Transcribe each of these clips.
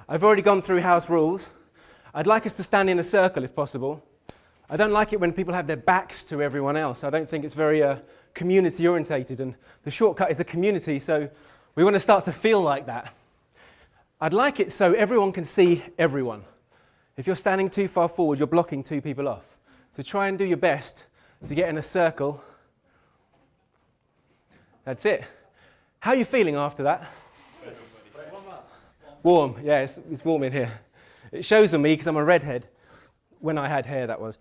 I've already gone through house rules. I'd like us to stand in a circle if possible. I don't like it when people have their backs to everyone else. I don't think it's very community orientated, and the shortcut is a community, so we want to start to feel like that. I'd like it so everyone can see everyone. If you're standing too far forward, you're blocking two people off. So try and do your best to get in a circle. That's it. How are you feeling after that? Warm, yeah, it's warm in here. It shows on me because I'm a redhead. When I had hair, that was.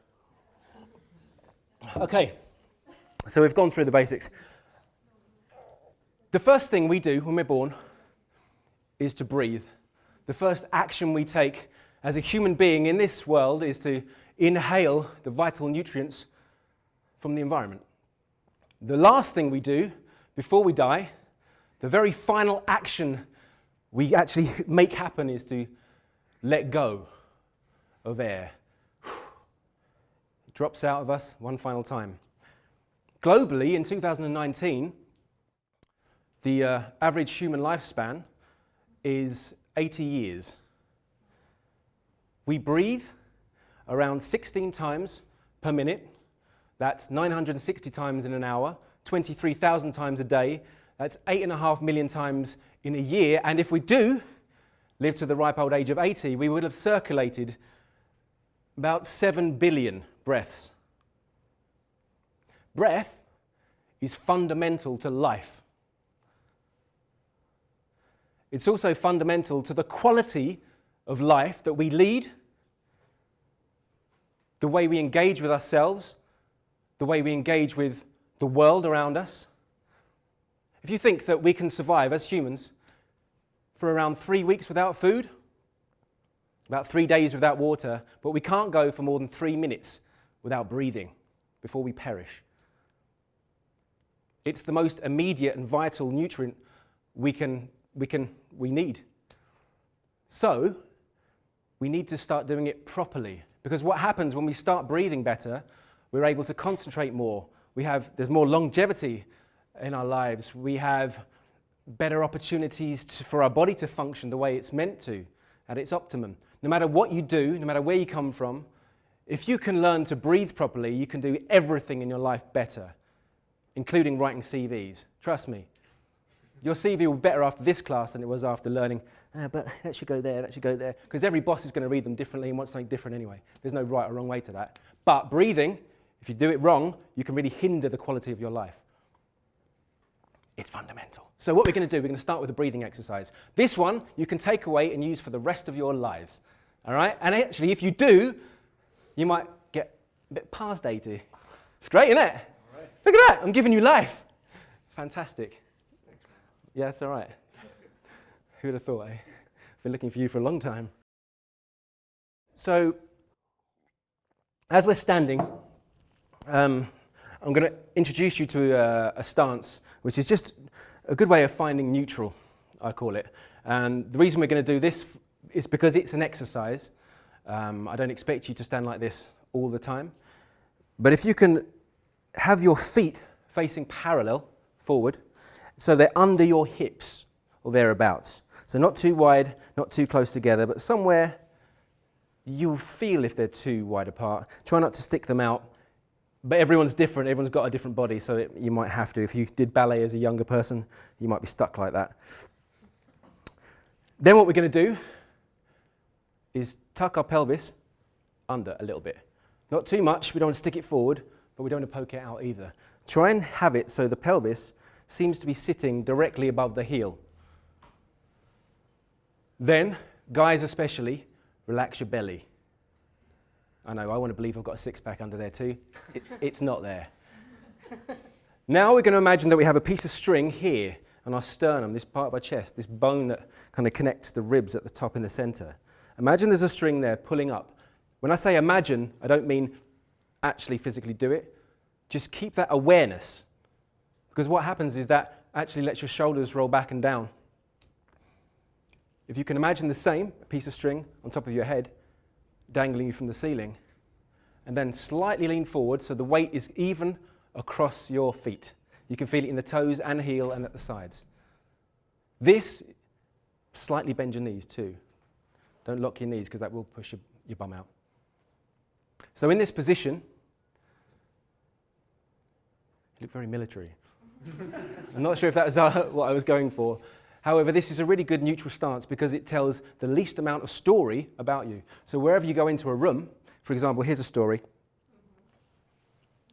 Okay, so we've gone through the basics. The first thing we do when we're born is to breathe. The first action we take as a human being in this world is to inhale the vital nutrients from the environment. The last thing we do before we die, the very final action we actually make happen is to let go of air. It drops out of us one final time. Globally, in 2019, the average human lifespan is 80 years. We breathe around 16 times per minute. That's 960 times in an hour, 23,000 times a day. That's 8.5 million times in a year. And if we do live to the ripe old age of 80, we would have circulated about 7 billion breaths. Breath is fundamental to life. It's also fundamental to the quality of life that we lead, the way we engage with ourselves, the way we engage with the world around us. If you think that we can survive as humans for around 3 weeks without food, about 3 days without water, but we can't go for more than 3 minutes without breathing before we perish. It's the most immediate and vital nutrient we need. So, we need to start doing it properly, because what happens when we start breathing better, we're able to concentrate more. There's more longevity in our lives. We have better opportunities for our body to function the way it's meant to, at its optimum. No matter what you do, no matter where you come from, if you can learn to breathe properly, you can do everything in your life better, including writing CVs. Trust me. Your CV will be better after this class than it was after learning, but that should go there, that should go there, because every boss is going to read them differently and wants something different anyway. There's no right or wrong way to that. But breathing, if you do it wrong, you can really hinder the quality of your life. It's fundamental. So what we're going to do, we're going to start with a breathing exercise. This one you can take away and use for the rest of your lives. All right? And actually, if you do, you might get a bit past 80. It's great, isn't it? All right. Look at that. I'm giving you life. Fantastic. Yeah, that's all right. Who would have thought, eh? I've been looking for you for a long time. So, as we're standing, I'm going to introduce you to a stance, which is just a good way of finding neutral, I call it. And the reason we're going to do this is because it's an exercise. I don't expect you to stand like this all the time. But if you can have your feet facing parallel forward, so they're under your hips or thereabouts. So not too wide, not too close together, but somewhere you'll feel if they're too wide apart. Try not to stick them out. But everyone's different, everyone's got a different body, so you might have to. If you did ballet as a younger person, you might be stuck like that. Then what we're going to do is tuck our pelvis under a little bit. Not too much, we don't want to stick it forward, but we don't want to poke it out either. Try and have it so the pelvis seems to be sitting directly above the heel. Then, guys especially, relax your belly. I know, I want to believe I've got a six-pack under there too. It's not there. Now we're going to imagine that we have a piece of string here on our sternum, this part of our chest, this bone that kind of connects the ribs at the top in the center. Imagine there's a string there pulling up. When I say imagine, I don't mean actually physically do it. Just keep that awareness. Because what happens is that actually lets your shoulders roll back and down. If you can imagine the same, a piece of string on top of your head, dangling you from the ceiling, and then slightly lean forward so the weight is even across your feet. You can feel it in the toes and heel and at the sides. This Slightly bend your knees too. Don't lock your knees because that will push your bum out. So in this position, you look very military. I'm not sure if that was what I was going for. However, this is a really good neutral stance because it tells the least amount of story about you. So wherever you go into a room, for example, here's a story.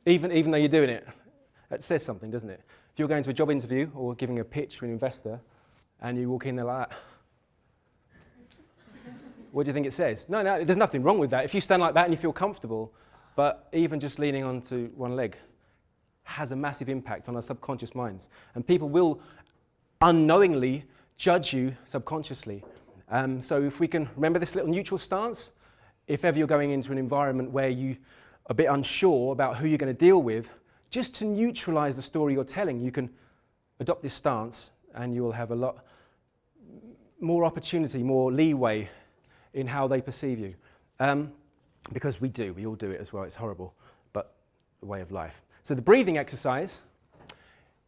Even though you're doing it, that says something, doesn't it? If you're going to a job interview or giving a pitch to an investor and you walk in there like that, what do you think it says? No, there's nothing wrong with that. If you stand like that and you feel comfortable, but even just leaning onto one leg has a massive impact on our subconscious minds. And people will unknowingly judge you subconsciously. So if we can remember this little neutral stance, if ever you're going into an environment where you're a bit unsure about who you're going to deal with, just to neutralize the story you're telling, you can adopt this stance and you will have a lot more opportunity, more leeway in how they perceive you. Because we all do it as well, it's horrible, but the way of life. So the breathing exercise,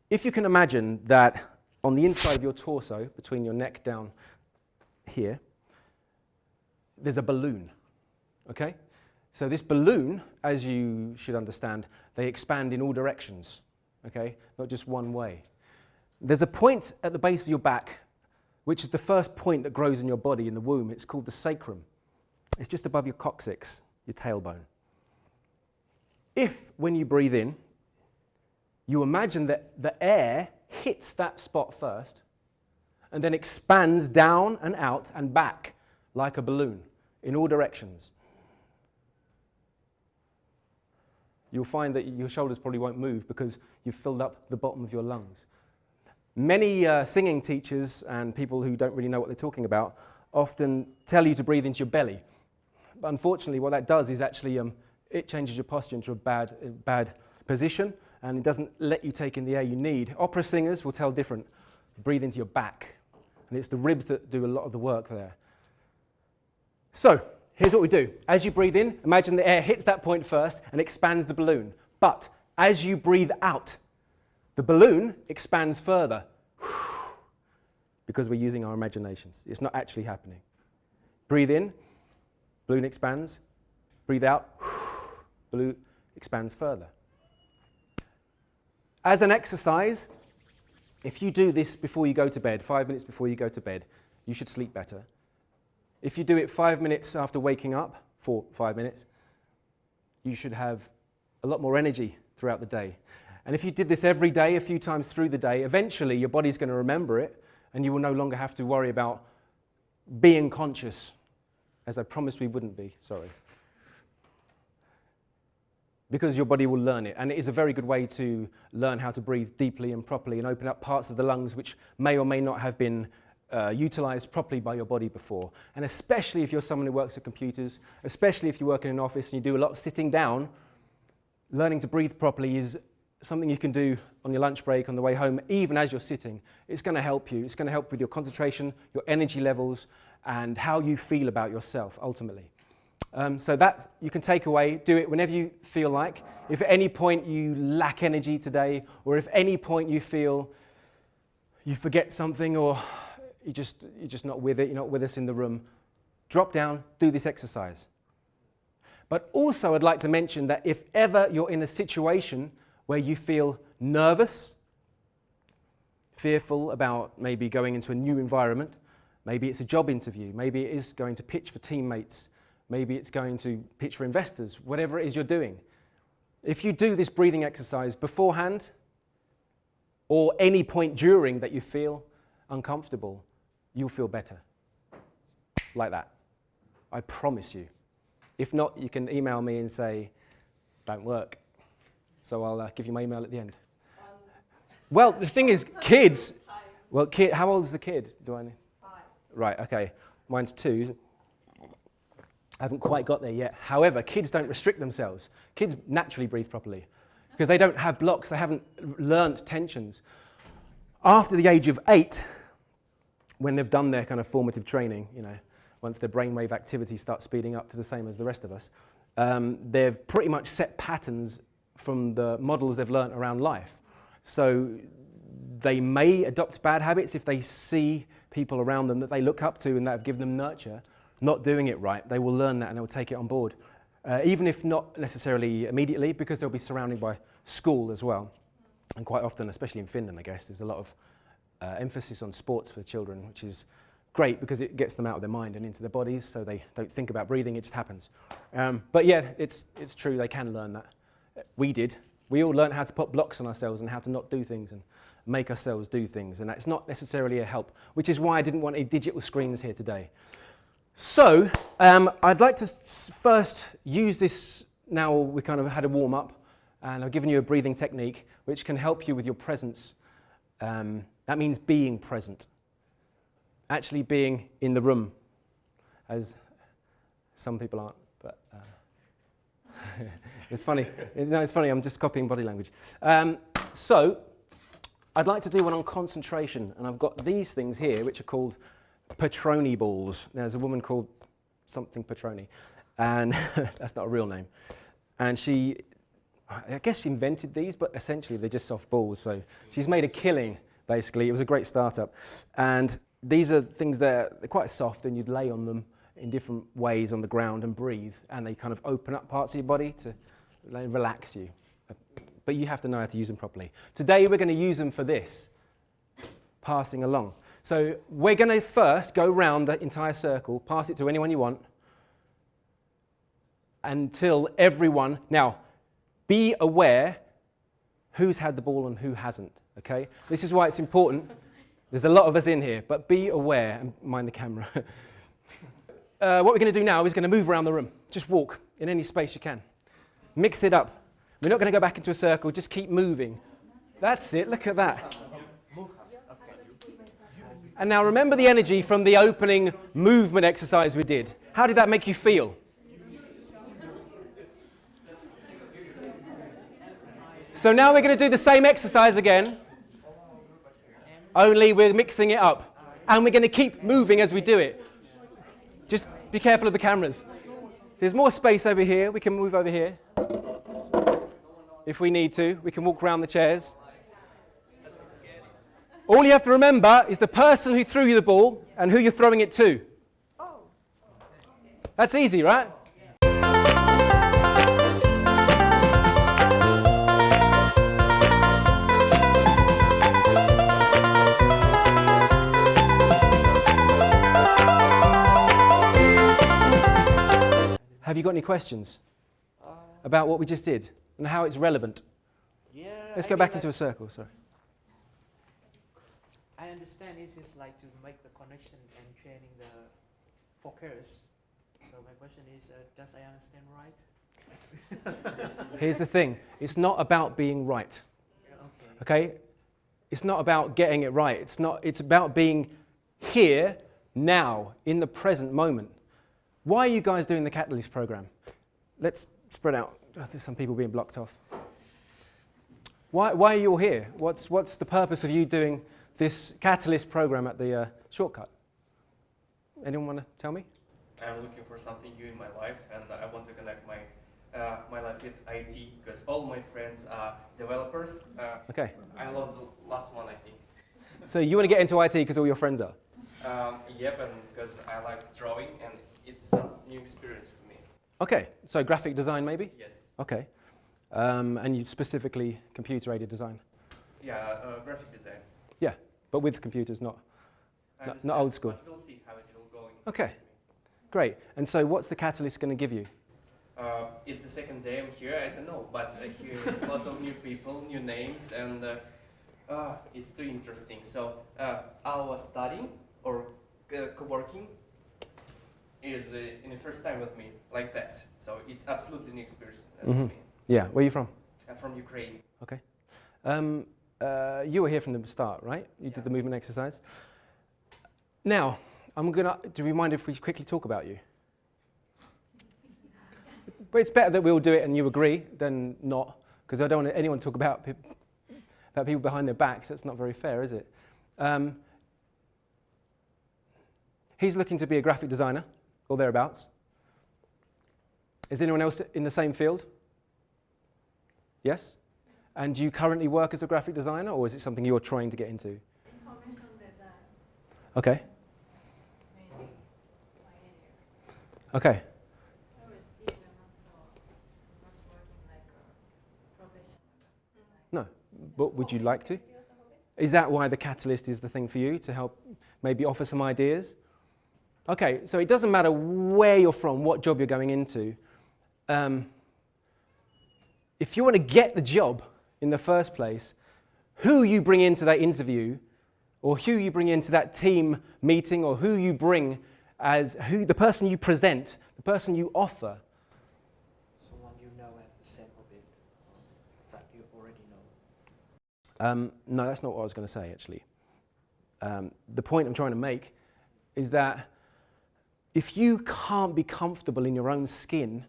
if you can imagine that on the inside of your torso, between your neck down here, there's a balloon, okay? So this balloon, as you should understand, they expand in all directions, okay? Not just one way. There's a point at the base of your back, which is the first point that grows in your body in the womb. It's called the sacrum. It's just above your coccyx, your tailbone. If, when you breathe in, you imagine that the air hits that spot first and then expands down and out and back like a balloon in all directions, you'll find that your shoulders probably won't move because you've filled up the bottom of your lungs. Many singing teachers and people who don't really know what they're talking about often tell you to breathe into your belly. But unfortunately, what that does is actually it changes your posture into a bad position, and it doesn't let you take in the air you need. Opera singers will tell different. Breathe into your back, and it's the ribs that do a lot of the work there. So, here's what we do. As you breathe in, imagine the air hits that point first and expands the balloon. But as you breathe out, the balloon expands further because we're using our imaginations. It's not actually happening. Breathe in, balloon expands. Breathe out, balloon expands further. As an exercise, if you do this before you go to bed, 5 minutes before you go to bed, you should sleep better. If you do it 5 minutes after waking up, 5 minutes, you should have a lot more energy throughout the day. And if you did this every day, a few times through the day, eventually your body's going to remember it, and you will no longer have to worry about being conscious, as I promised we wouldn't be, sorry. Because your body will learn it, and it is a very good way to learn how to breathe deeply and properly and open up parts of the lungs which may or may not have been utilized properly by your body before. And especially if you're someone who works at computers, especially if you work in an office and you do a lot of sitting down, learning to breathe properly is something you can do on your lunch break, on the way home, even as you're sitting. It's going to help you. It's going to help with your concentration, your energy levels, and how you feel about yourself, ultimately. So that you can take away, do it whenever you feel like. If at any point you lack energy today, or if at any point you feel you forget something, or you're just not with it, you're not with us in the room, drop down, do this exercise. But also I'd like to mention that if ever you're in a situation where you feel nervous, fearful about maybe going into a new environment, maybe it's a job interview, maybe it is going to pitch for teammates, maybe it's going to pitch for investors, whatever it is you're doing. If you do this breathing exercise beforehand, or any point during that you feel uncomfortable, you'll feel better. Like that. I promise you. If not, you can email me and say, don't work. So I'll give you my email at the end. Well, the thing is, kids, well, how old is the kid? Do I know? 5. Right, okay. Mine's 2. I haven't quite got there yet. However, kids don't restrict themselves. Kids naturally breathe properly because they don't have blocks. They haven't learnt tensions. After the age of 8, when they've done their kind of formative training, once their brainwave activity starts speeding up to the same as the rest of us, they've pretty much set patterns from the models they've learnt around life. So They may adopt bad habits if they see people around them that they look up to and that have given them nurture not doing it right. They will learn that and they will take it on board. Even if not necessarily immediately, because they'll be surrounded by school as well. And quite often, especially in Finland, I guess, there's a lot of emphasis on sports for children, which is great because it gets them out of their mind and into their bodies, so they don't think about breathing, it just happens. But yeah, it's true, they can learn that. We did. We all learned how to put blocks on ourselves and how to not do things and make ourselves do things, and that's not necessarily a help, which is why I didn't want any digital screens here today. So, I'd like to first use this, now we kind of had a warm-up, and I've given you a breathing technique which can help you with your presence. That means being present. Actually being in the room, as some people aren't, but it's funny. No, it's funny, I'm just copying body language. So, I'd like to do one on concentration, and I've got these things here which are called Patroni Balls. There's a woman called something Patroni, and that's not a real name. And she, I guess she invented these, but essentially they're just soft balls, so she's made a killing, basically. It was a great startup. And these are things that are quite soft, and you'd lay on them in different ways on the ground and breathe, and they kind of open up parts of your body to relax you. But you have to know how to use them properly. Today we're going to use them for this, passing along. So we're going to first go round the entire circle, pass it to anyone you want, until everyone... Now, be aware who's had the ball and who hasn't, okay? This is why it's important. There's a lot of us in here, but be aware and mind the camera. What we're going to do now is going to move around the room. Just walk in any space you can. Mix it up. We're not going to go back into a circle, just keep moving. That's it, look at that. And now remember the energy from the opening movement exercise we did. How did that make you feel? So now we're going to do the same exercise again, only we're mixing it up. And we're going to keep moving as we do it. Just be careful of the cameras. There's more space over here, we can move over here. If we need to, we can walk around the chairs. All you have to remember is the person who threw you the ball and who you're throwing it to. That's easy, right? Have you got any questions about what we just did and how it's relevant? Yeah. Let's go back into a circle, sorry. I understand this is like to make the connection and training the focus. So my question is, does I understand right? Here's the thing. It's not about being right. Okay? It's not about getting it right. It's about being here, now, in the present moment. Why are you guys doing the Catalyst program? Let's spread out. Oh, there's some people being blocked off. Why are you all here? What's the purpose of you doing this Catalyst program at the Shortcut? Anyone want to tell me? I'm looking for something new in my life, and I want to connect my life with IT, because all my friends are developers. Okay. I lost the last one, I think. So you want to get into IT because all your friends are? Yep, and because I like drawing, and it's a new experience for me. Okay, so graphic design maybe? Yes. Okay. And you specifically computer-aided design? Yeah, graphic design. Yeah, but with computers, not old school. But we'll see how it will go. Okay, great. And so what's the Catalyst going to give you? It's the second day I'm here, I don't know, but I hear a lot of new people, new names, and it's too interesting. So our studying or co-working is in the first time with me, like that. So it's absolutely new experience for me. Yeah, where are you from? I'm from Ukraine. Okay. You were here from the start, right? You did the movement exercise. Now, do you mind if we quickly talk about you? But it's better that we all do it and you agree than not, because I don't want anyone to talk about people behind their backs. That's not very fair, is it? He's looking to be a graphic designer, or thereabouts. Is anyone else in the same field? Yes? And do you currently work as a graphic designer, or is it something you're trying to get into? Information design, Okay. mainly my area. Okay. I was even not working like a professional designer. No. But would you like to? Is that why the Catalyst is the thing for you, to help maybe offer some ideas? Okay, so it doesn't matter where you're from, what job you're going into. If you want to get the job in the first place, who you bring into that interview, or who you bring into that team meeting, or who you bring as the person you present, the person you offer. Someone you know at the same of it, that you already know. No, that's not what I was going to say, actually. The point I'm trying to make is that if you can't be comfortable in your own skin,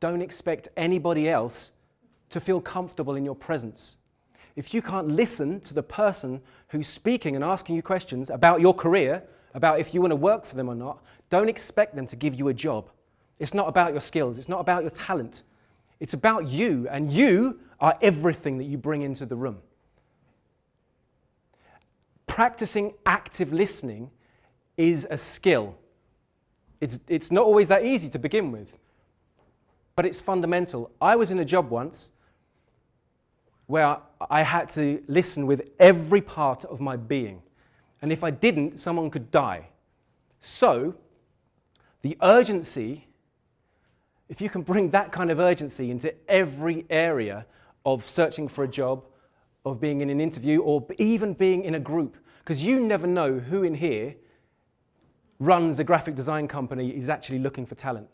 don't expect anybody else to feel comfortable in your presence. If you can't listen to the person who's speaking and asking you questions about your career, about if you want to work for them or not, don't expect them to give you a job. It's not about your skills. It's not about your talent. It's about you, and you are everything that you bring into the room. Practicing active listening is a skill. It's not always that easy to begin with, but it's fundamental. I was in a job once where I had to listen with every part of my being. And if I didn't, someone could die. So, the urgency, if you can bring that kind of urgency into every area of searching for a job, of being in an interview, or even being in a group, because you never know who in here runs a graphic design company, is actually looking for talent.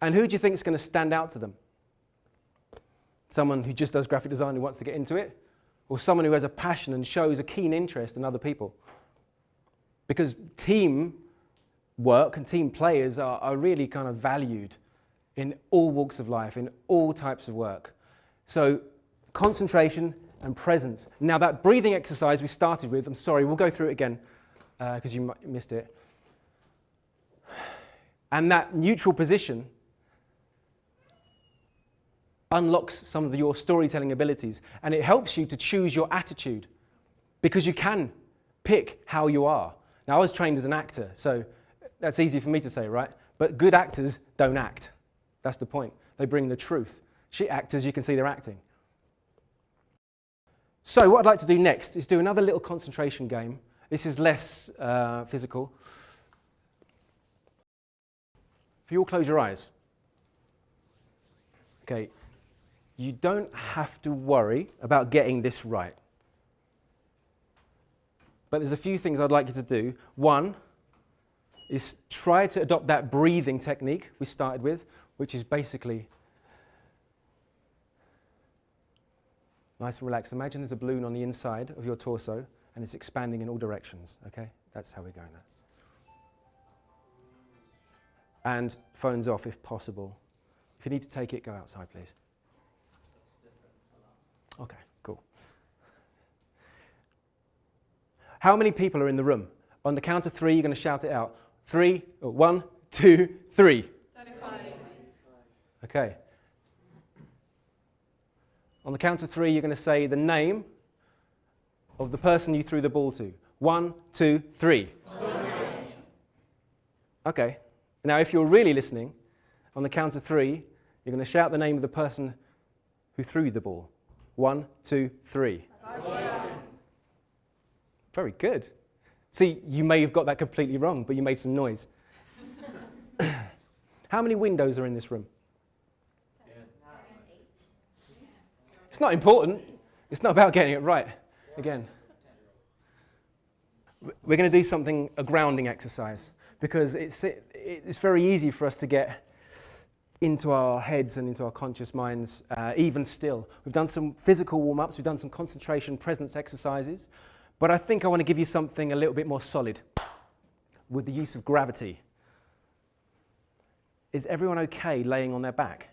And who do you think is going to stand out to them? Someone who just does graphic design who wants to get into it? Or someone who has a passion and shows a keen interest in other people? Because team work and team players are really kind of valued in all walks of life, in all types of work. So concentration and presence. Now that breathing exercise we started with, I'm sorry, we'll go through it again because you missed it. And that neutral position unlocks some of your storytelling abilities, and it helps you to choose your attitude because you can pick how you are. Now, I was trained as an actor, so that's easy for me to say, right? But good actors don't act. That's the point. They bring the truth. Shit actors, you can see they're acting. So what I'd like to do next is do another little concentration game. This is less physical. If you all close your eyes. Okay. You don't have to worry about getting this right. But there's a few things I'd like you to do. One is try to adopt that breathing technique we started with, which is basically nice and relaxed. Imagine there's a balloon on the inside of your torso and it's expanding in all directions, okay? That's how we're going there. And phones off if possible. If you need to take it, go outside, please. Okay, cool. How many people are in the room? On the count of 3, you're going to shout it out. 1, 2, 3. 35. Okay. On the count of 3, you're going to say the name of the person you threw the ball to. 1, 2, 3. Okay. Now, if you're really listening, on the count of 3, you're going to shout the name of the person who threw the ball. 1, 2, 3. Very good. See, you may have got that completely wrong, but you made some noise. How many windows are in this room? It's not important. It's not about getting it right. Again. We're going to do something, a grounding exercise, because it's very easy for us to get into our heads and into our conscious minds, even still. We've done some physical warm-ups, we've done some concentration, presence exercises, but I think I want to give you something a little bit more solid with the use of gravity. Is everyone okay laying on their back?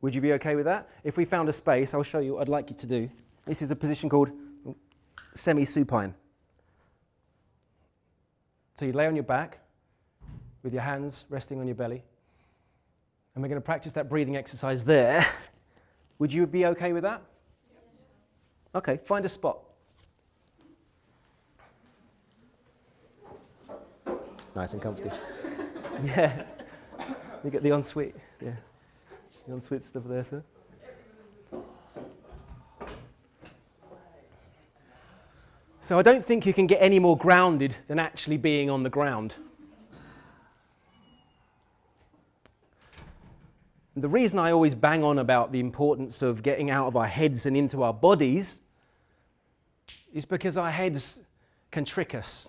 Would you be okay with that? If we found a space, I'll show you what I'd like you to do. This is a position called semi-supine. So you lay on your back, with your hands resting on your belly, And we're going to practice that breathing exercise there. Would you be okay with that? Okay, find a spot. Nice and comfy. Yeah. You get the ensuite. Yeah. The ensuite stuff there, sir. So I don't think you can get any more grounded than actually being on the ground. The reason I always bang on about the importance of getting out of our heads and into our bodies is because our heads can trick us.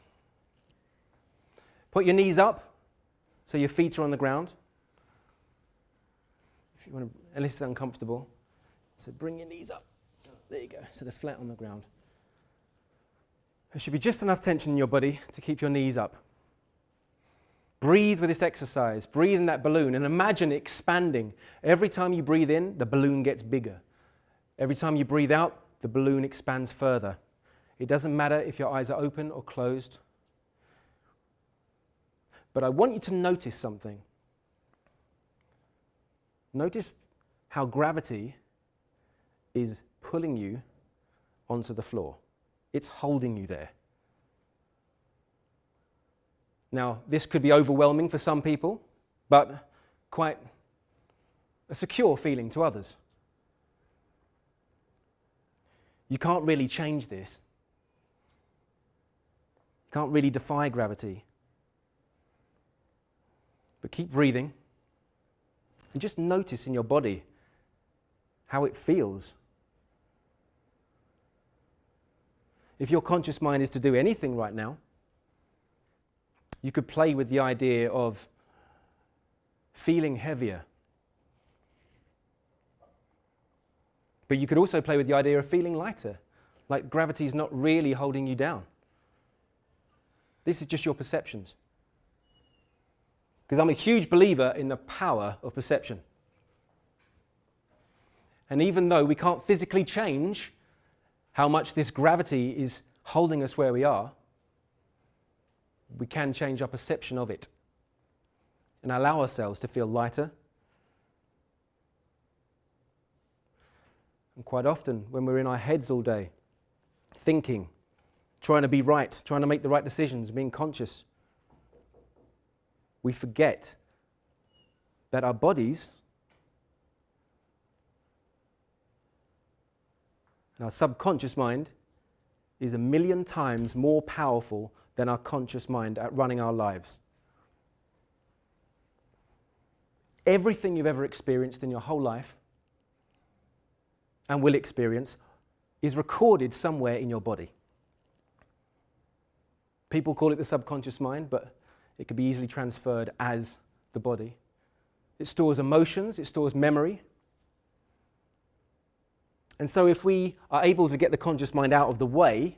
Put your knees up so your feet are on the ground. If you want to, unless it's uncomfortable. So bring your knees up. There you go. So they're flat on the ground. There should be just enough tension in your body to keep your knees up. Breathe with this exercise. Breathe in that balloon and imagine it expanding. Every time you breathe in, the balloon gets bigger. Every time you breathe out, the balloon expands further. It doesn't matter if your eyes are open or closed. But I want you to notice something. Notice how gravity is pulling you onto the floor. It's holding you there. Now, this could be overwhelming for some people, but quite a secure feeling to others. You can't really change this. You can't really defy gravity. But keep breathing and just notice in your body how it feels. If your conscious mind is to do anything right now, you could play with the idea of feeling heavier. But you could also play with the idea of feeling lighter, like gravity is not really holding you down. This is just your perceptions. Because I'm a huge believer in the power of perception. And even though we can't physically change how much this gravity is holding us where we are, we can change our perception of it and allow ourselves to feel lighter. And quite often, when we're in our heads all day, thinking, trying to be right, trying to make the right decisions, being conscious, we forget that our bodies and our subconscious mind is 1,000,000 times more powerful than our conscious mind at running our lives. Everything you've ever experienced in your whole life and will experience is recorded somewhere in your body. People call it the subconscious mind, but it can be easily transferred as the body. It stores emotions, it stores memory. And so if we are able to get the conscious mind out of the way,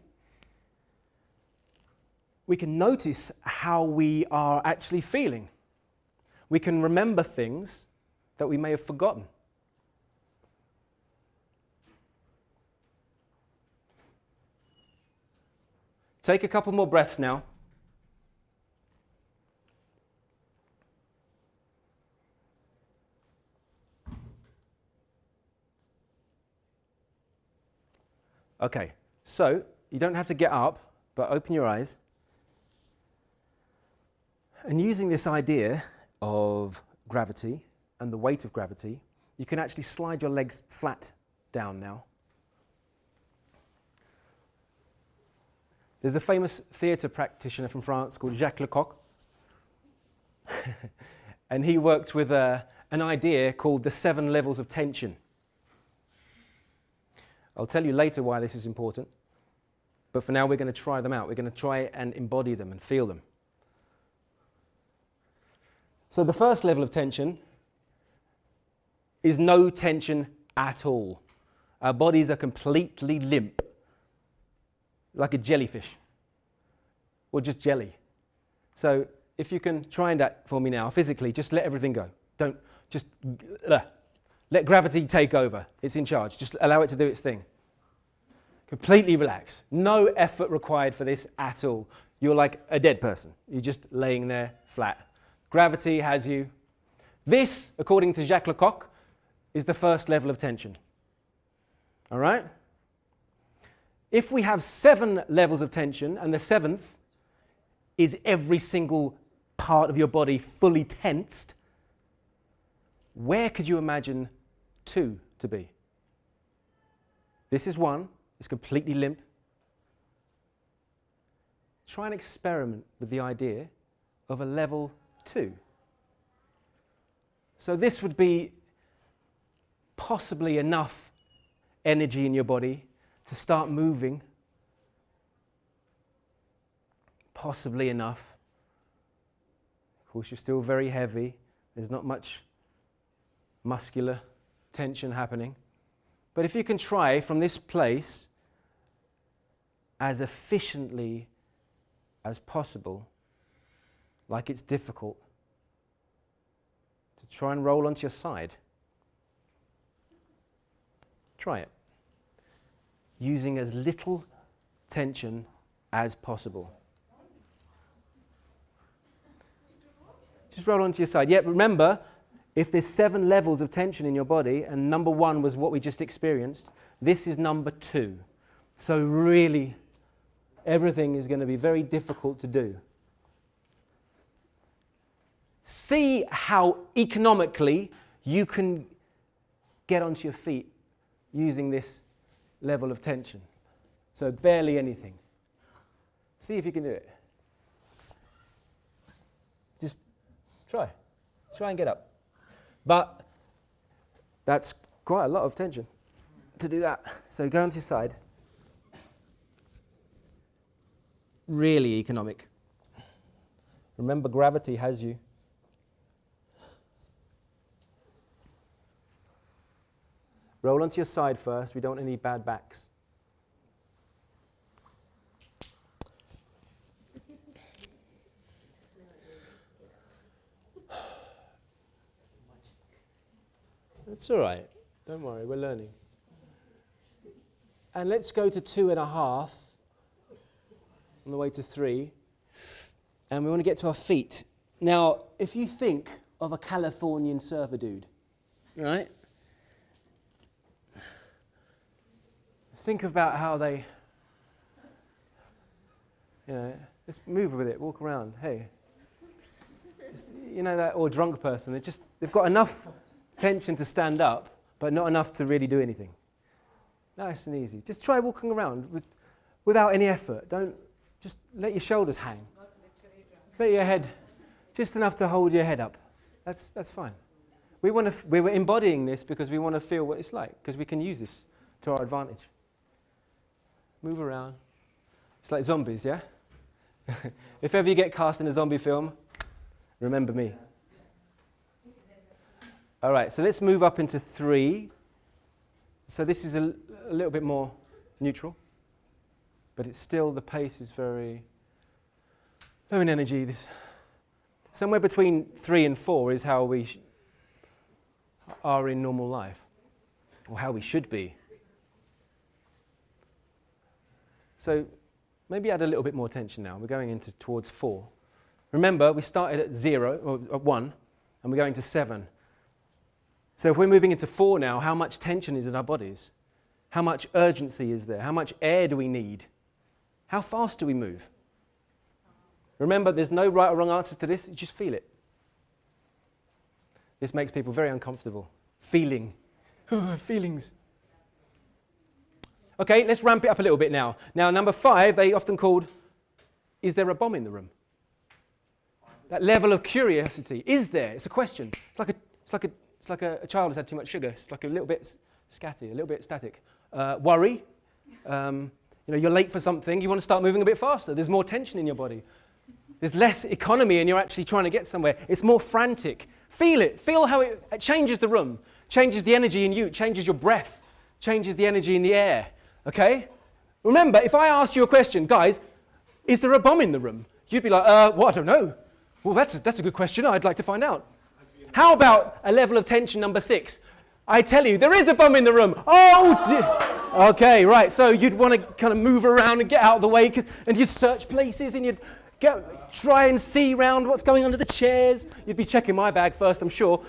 we can notice how we are actually feeling. We can remember things that we may have forgotten. Take a couple more breaths now. Okay, so you don't have to get up, but open your eyes. And using this idea of gravity and the weight of gravity, you can actually slide your legs flat down now. There's a famous theatre practitioner from France called Jacques Lecoq. And he worked with an idea called the 7 levels of tension. I'll tell you later why this is important, but for now we're going to try them out. We're going to try and embody them and feel them. So the first level of tension is no tension at all. Our bodies are completely limp, like a jellyfish, or just jelly. So if you can try that for me now, physically, just let everything go. Don't, just let gravity take over. It's in charge. Just allow it to do its thing. Completely relax. No effort required for this at all. You're like a dead person. You're just laying there flat. Gravity has you. This, according to Jacques Lecoq, is the first level of tension. All right? If we have 7 levels of tension, and the 7th is every single part of your body fully tensed, where could you imagine 2 to be? This is 1, it's completely limp. Try and experiment with the idea of a level 2. So this would be possibly enough energy in your body to start moving. Possibly enough. Of course, you're still very heavy. There's not much muscular tension happening. But if you can try from this place as efficiently as possible, like it's difficult, to try and roll onto your side. Try it. Using as little tension as possible. Just roll onto your side. Yeah, remember, if there's 7 levels of tension in your body, and number 1 was what we just experienced, this is number 2. So really, everything is going to be very difficult to do. See how economically you can get onto your feet using this level of tension. So barely anything. See if you can do it. Just try. Try and get up. But that's quite a lot of tension to do that. So go onto your side. Really economic. Remember, gravity has you. Roll onto your side first. We don't want any bad backs. That's all right. Don't worry, we're learning. And let's go to 2.5 on the way to 3. And we want to get to our feet. Now, if you think of a Californian surfer dude, right? Think about how they, let's move with it, walk around, hey. Just, that, or drunk person, they've got enough tension to stand up, but not enough to really do anything. Nice and easy. Just try walking around without any effort. Just let your shoulders hang. Let your head, just enough to hold your head up. That's fine. We were embodying this because we want to feel what it's like, because we can use this to our advantage. Move around. It's like zombies, yeah? If ever you get cast in a zombie film, remember me. All right, so let's move up into 3. So this is a little bit more neutral, but it's still, the pace is very low in energy. Somewhere between 3 and 4 is how we are in normal life, or how we should be. So maybe add a little bit more tension now. We're going towards 4. Remember, we started at 0, or at 1, and we're going to 7. So if we're moving into 4 now, how much tension is in our bodies? How much urgency is there? How much air do we need? How fast do we move? Remember, there's no right or wrong answers to this. You just feel it. This makes people very uncomfortable. Feelings. Okay, let's ramp it up a little bit now. Now, number 5, they often called, is there a bomb in the room? That level of curiosity. Is there? It's a question. It's like a child has had too much sugar. It's like a little bit scatty, a little bit static. Worry. You're late for something. You want to start moving a bit faster. There's more tension in your body. There's less economy and you're actually trying to get somewhere. It's more frantic. Feel it. Feel how it changes the room, changes the energy in you, changes your breath, changes the energy in the air. Okay? Remember, if I asked you a question, guys, is there a bomb in the room? You'd be like, I don't know. Well, that's a good question. I'd like to find out. How about a level of tension number 6? I tell you, there is a bomb in the room. Oh, dear. Okay, right. So you'd want to kind of move around and get out of the way, and you'd search places, and you'd Try and see round what's going under the chairs. You'd be checking my bag first, I'm sure.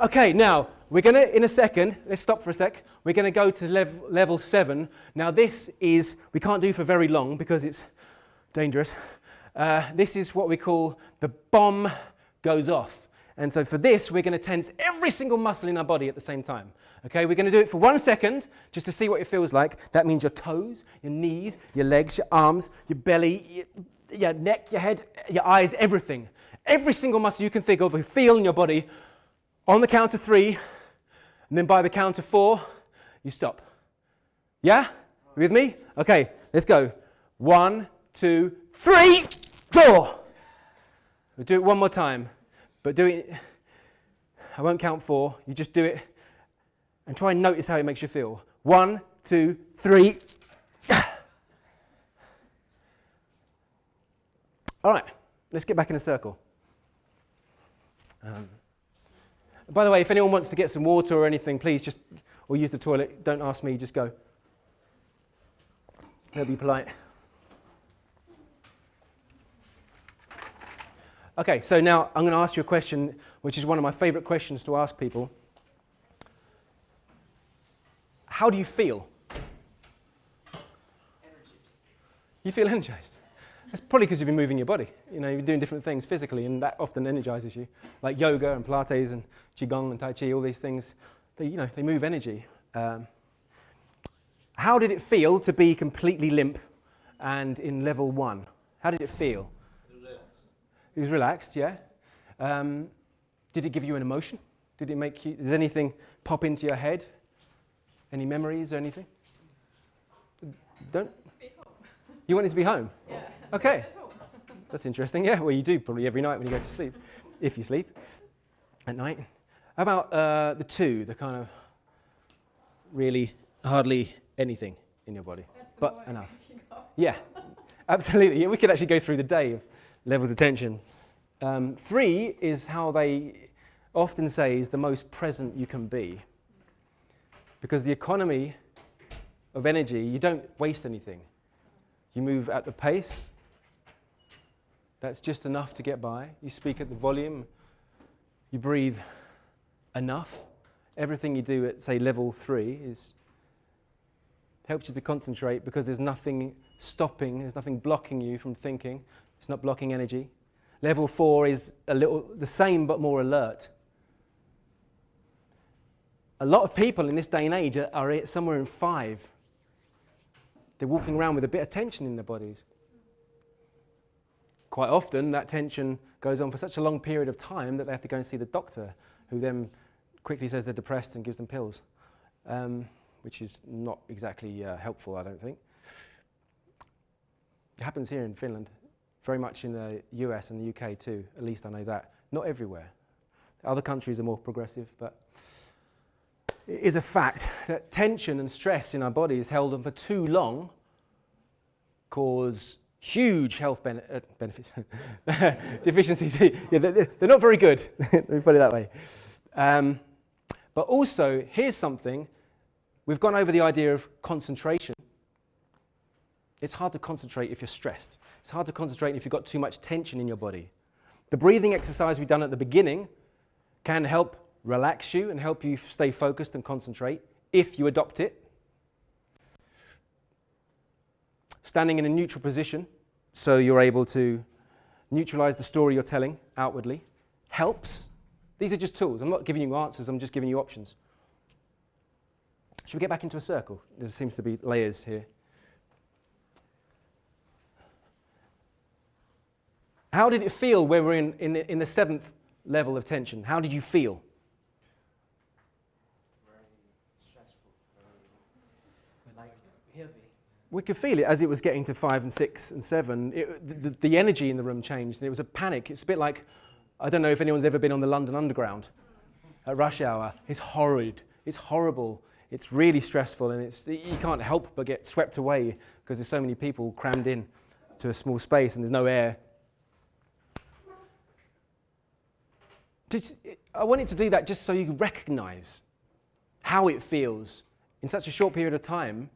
Okay, now, we're going to, in a second, let's stop for a sec. We're going to go to level 7. Now this is, we can't do for very long because it's dangerous. This is what we call the bomb goes off. And so for this, we're going to tense every single muscle in our body at the same time. Okay, we're going to do it for 1 second just to see what it feels like. That means your toes, your knees, your legs, your arms, your belly, your neck, your head, your eyes, everything. Every single muscle you can think of, you feel in your body on the count of 3, and then by the count of 4, you stop. Yeah? You with me? Okay, let's go. 1, 2, 3, 4. We'll do it one more time, but do it, I won't count 4, you just do it and try and notice how it makes you feel. 1, 2, 3. All right, let's get back in a circle. By the way, if anyone wants to get some water or anything, please just, or use the toilet, don't ask me, just go. They'll be polite. Okay, so now I'm going to ask you a question, which is one of my favorite questions to ask people. How do you feel? Energy. You feel energized. That's probably because you've been moving your body. You know, you're doing different things physically, and that often energizes you. Like yoga and Pilates and Qigong and Tai Chi, all these things, they move energy. How did it feel to be completely limp and in level 1? How did it feel? It was relaxed, yeah. Did it give you an emotion? Did it make you, does anything pop into your head? Any memories or anything? Don't? Be home. You wanted to be home? Yeah. Okay. At home. That's interesting, yeah. Well, you do probably every night when you go to sleep, if you sleep at night. How about the 2, the kind of really hardly anything in your body, That's the but more enough? you go. Yeah, absolutely. Yeah, we could actually go through the day of levels of tension. 3 is how they often say is the most present you can be. Because the economy of energy, you don't waste anything. You move at the pace. That's just enough to get by. You speak at the volume. You breathe enough. Everything you do at, say, level 3 helps you to concentrate because there's nothing stopping, there's nothing blocking you from thinking. It's not blocking energy. Level 4 is a little the same but more alert. A lot of people in this day and age are somewhere in 5. They're walking around with a bit of tension in their bodies. Quite often that tension goes on for such a long period of time that they have to go and see the doctor, who then quickly says they're depressed and gives them pills, which is not exactly helpful, I don't think. It happens here in Finland, very much in the US and the UK too, at least I know that. Not everywhere. Other countries are more progressive, but it is a fact that tension and stress in our bodies held on for too long cause huge health benefits, deficiencies. Yeah, they're not very good, let me put it that way. But also, here's something, we've gone over the idea of concentration. It's hard to concentrate if you're stressed. It's hard to concentrate if you've got too much tension in your body. The breathing exercise we've done at the beginning can help relax you and help you stay focused and concentrate if you adopt it. Standing in a neutral position so you're able to neutralize the story you're telling outwardly helps. These are just tools. I'm not giving you answers, I'm just giving you options. Should we get back into a circle? There seems to be layers here. How did it feel when we're in the 7th level of tension? How did you feel? Very stressful, very like heavy. We could feel it as it was getting to 5 and 6 and 7. The energy in the room changed. It was a panic. It's a bit like, I don't know if anyone's ever been on the London Underground at rush hour. It's horrid. It's horrible. It's really stressful, and you can't help but get swept away because there's so many people crammed in to a small space and there's no air. I wanted to do that just so you could recognize how it feels in such a short period of time.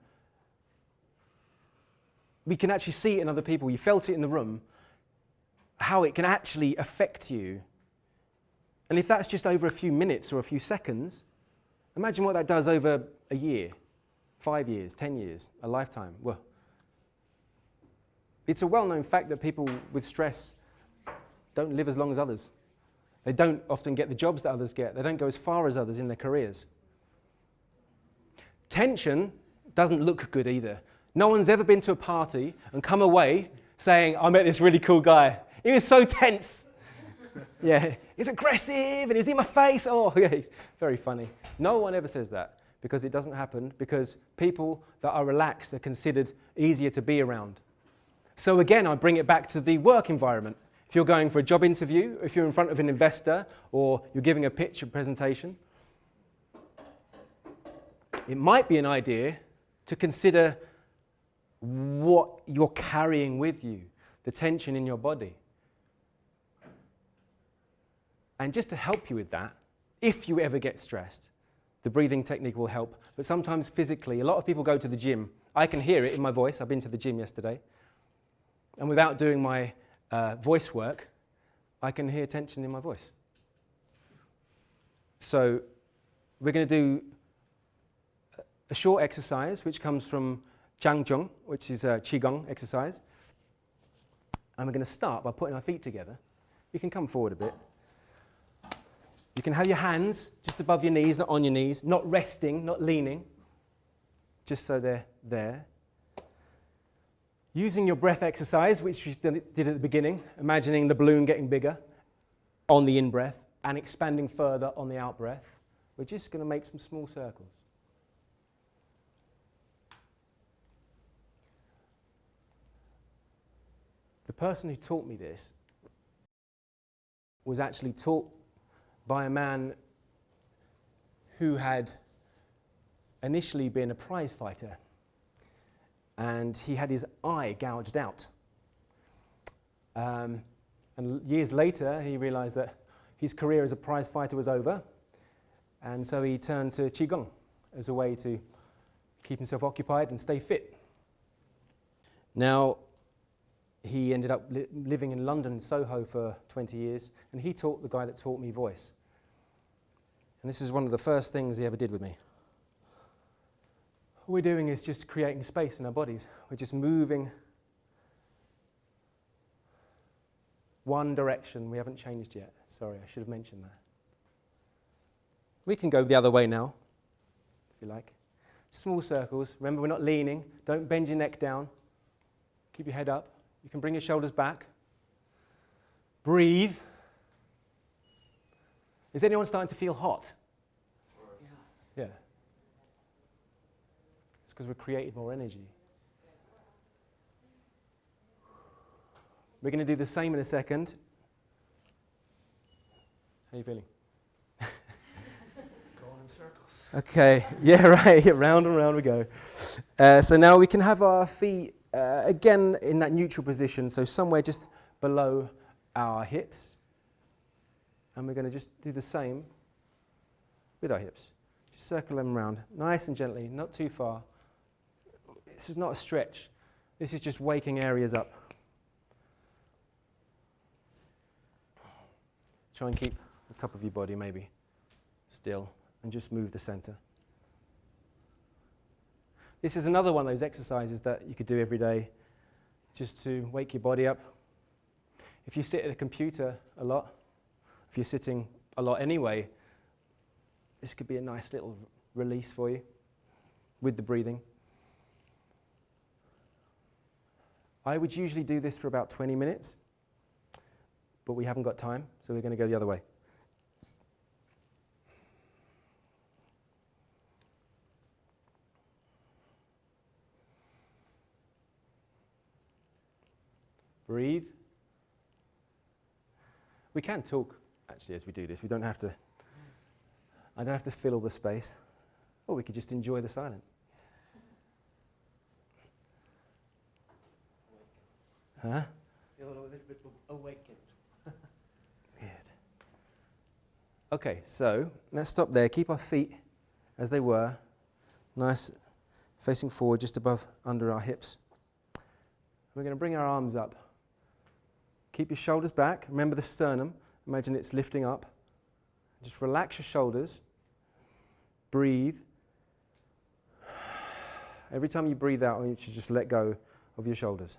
we can actually see it in other people. You felt it in the room, how it can actually affect you. And if that's just over a few minutes or a few seconds, imagine what that does over a year, 5 years, 10 years, a lifetime. Well, it's a well-known fact that people with stress don't live as long as others. They don't often get the jobs that others get. They don't go as far as others in their careers. Tension doesn't look good either. No one's ever been to a party and come away saying, I met this really cool guy. He was so tense. Yeah, he's aggressive and he's in my face. Oh, yeah, he's very funny. No one ever says that because it doesn't happen, because people that are relaxed are considered easier to be around. So again, I bring it back to the work environment. If you're going for a job interview, if you're in front of an investor or you're giving a pitch or presentation, it might be an idea to consider what you're carrying with you, the tension in your body. And just to help you with that, if you ever get stressed, the breathing technique will help. But sometimes physically, a lot of people go to the gym. I can hear it in my voice. I've been to the gym yesterday. And without doing my voice work, I can hear tension in my voice. So we're going to do a short exercise, which comes from Changjung, which is a Qigong exercise. And we're going to start by putting our feet together. You can come forward a bit. You can have your hands just above your knees, not on your knees, not resting, not leaning, just so they're there. Using your breath exercise, which we did at the beginning, imagining the balloon getting bigger on the in-breath and expanding further on the out-breath. We're just going to make some small circles. The person who taught me this was actually taught by a man who had initially been a prize fighter, and he had his eye gouged out. And years later, he realized that his career as a prize fighter was over, and so he turned to Qigong as a way to keep himself occupied and stay fit. Now, he ended up living in London, Soho, for 20 years, and he taught the guy that taught me voice. And this is one of the first things he ever did with me. All we're doing is just creating space in our bodies. We're just moving one direction. We haven't changed yet. Sorry, I should have mentioned that. We can go the other way now, if you like. Small circles. Remember, we're not leaning. Don't bend your neck down. Keep your head up. You can bring your shoulders back. Breathe. Is anyone starting to feel hot? Yeah. It's because we've created more energy. We're going to do the same in a second. How are you feeling? Going in circles. Okay, yeah, right, round and round we go. So now we can have our feet, again, in that neutral position, so somewhere just below our hips. And we're going to just do the same with our hips. Just circle them around, nice and gently, not too far. This is not a stretch. This is just waking areas up. Try and keep the top of your body maybe still, and just move the center. This is another one of those exercises that you could do every day just to wake your body up. If you sit at a computer a lot, if you're sitting a lot anyway, this could be a nice little release for you with the breathing. I would usually do this for about 20 minutes, but we haven't got time, so we're going to go the other way. Breathe. We can talk, actually, as we do this. We don't have to, I don't have to fill all the space. Or we could just enjoy the silence. Huh? Feel a little bit awakened. Weird. Okay, so let's stop there. Keep our feet as they were, nice, facing forward, just above, under our hips. We're going to bring our arms up. Keep your shoulders back. Remember the sternum. Imagine it's lifting up. Just relax your shoulders. Breathe. Every time you breathe out, you should just let go of your shoulders.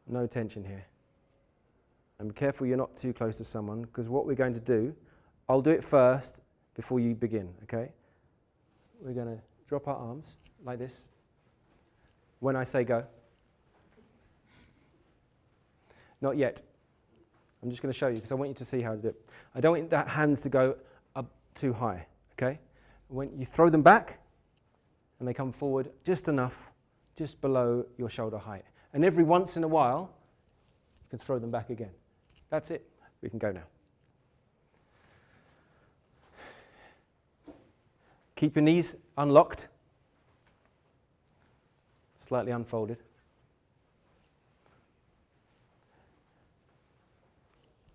No tension here. And be careful you're not too close to someone, because what we're going to do, I'll do it first before you begin, okay? We're going to drop our arms like this. When I say go. Not yet. I'm just going to show you because I want you to see how to do it. I don't want that hands to go up too high, okay? When you throw them back and they come forward just enough, just below your shoulder height. And every once in a while, you can throw them back again. That's it. We can go now. Keep your knees unlocked, slightly unfolded.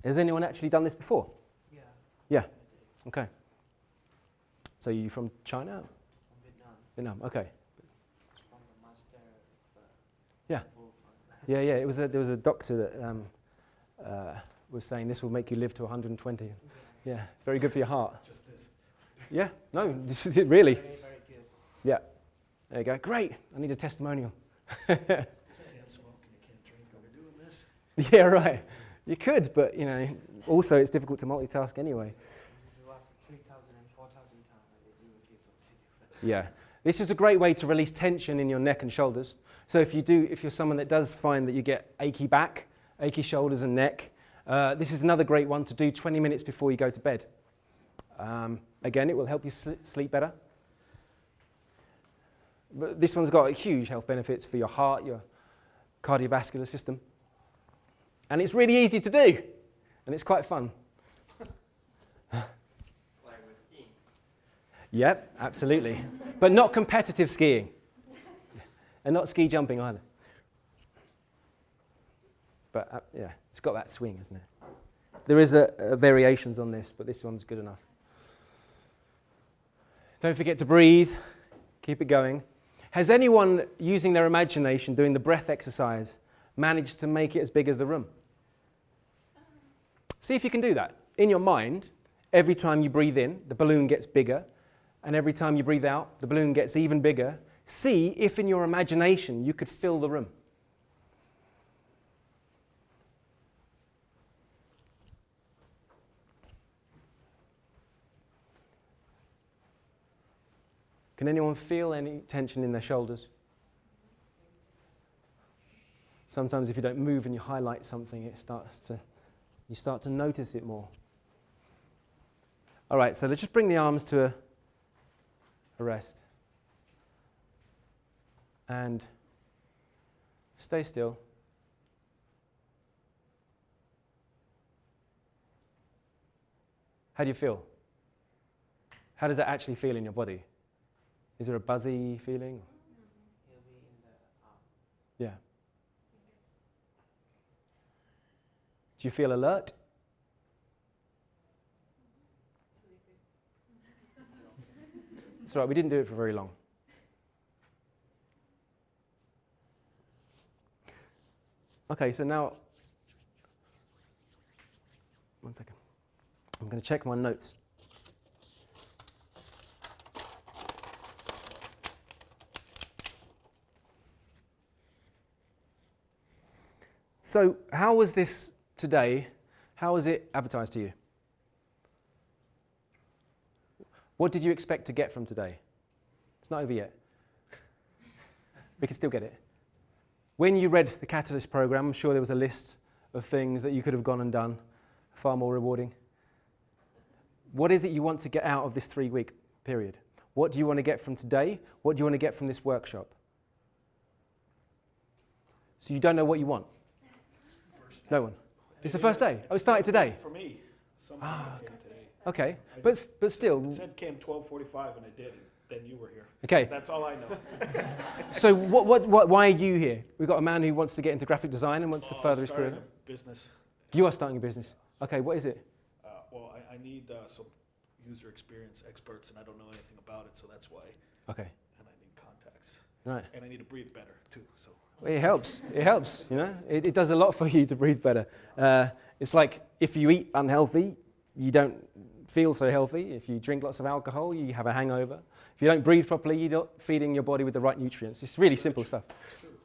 Has anyone actually done this before? Yeah. Yeah. Okay. So you from China? From Vietnam. Vietnam. Okay. It's from the master. Yeah. Yeah, yeah. There was a doctor that was saying this will make you live to 120. Yeah, it's very good for your heart. Just this. Yeah. No, this is it really. Very, very good. Yeah. There you go. Great. I need a testimonial. You can't smoke and you can't drink while we're doing this. Yeah, right. You could, but you know, also it's difficult to multitask anyway. You have 3,000 and 4,000 times and they do a few different. Yeah. This is a great way to release tension in your neck and shoulders. So if you're someone that does find that you get achy back, achy shoulders and neck, this is another great one to do 20 minutes before you go to bed. Again, it will help you sleep better. But this one's got huge health benefits for your heart, your cardiovascular system. And it's really easy to do. And it's quite fun. Like with skiing. Yep, absolutely. But not competitive skiing. And not ski jumping either. But yeah, it's got that swing, isn't it? There is variations on this, but this one's good enough. Don't forget to breathe. Keep it going. Has anyone, using their imagination, doing the breath exercise, managed to make it as big as the room? See if you can do that. In your mind, every time you breathe in, the balloon gets bigger, and every time you breathe out, the balloon gets even bigger. See if in your imagination you could fill the room. Can anyone feel any tension in their shoulders? Sometimes if you don't move and you highlight something, you start to notice it more. All right, so let's just bring the arms to a rest. And stay still. How do you feel? How does that actually feel in your body? Is there a buzzy feeling? He'll be in the arm. Yeah. Do you feel alert? It's all right, we didn't do it for very long. Okay, so now, one second. I'm going to check my notes. So, how was this today? How was it advertised to you? What did you expect to get from today? It's not over yet. We can still get it. When you read the Catalyst program, I'm sure there was a list of things that you could have gone and done, far more rewarding. What is it you want to get out of this 3-week period? What do you want to get from today? What do you want to get from this workshop? So you don't know what you want? No one. It's the first day. Oh, it started today. For me, somehow it came today. Okay, but still. It said came 12:45 and it did. Then you were here. Okay. That's all I know. So why are you here? We've got a man who wants to get into graphic design and wants to further his career. Starting a business. You are starting a business. Okay, what is it? Well, I need some user experience experts, and I don't know anything about it, so that's why. Okay. And I need contacts. Right. And I need to breathe better too. So It helps. It helps, you know. It does a lot for you to breathe better. It's like if you eat unhealthy, you don't feel so healthy. If you drink lots of alcohol, you have a hangover. If you don't breathe properly, you're not feeding your body with the right nutrients. It's really simple stuff.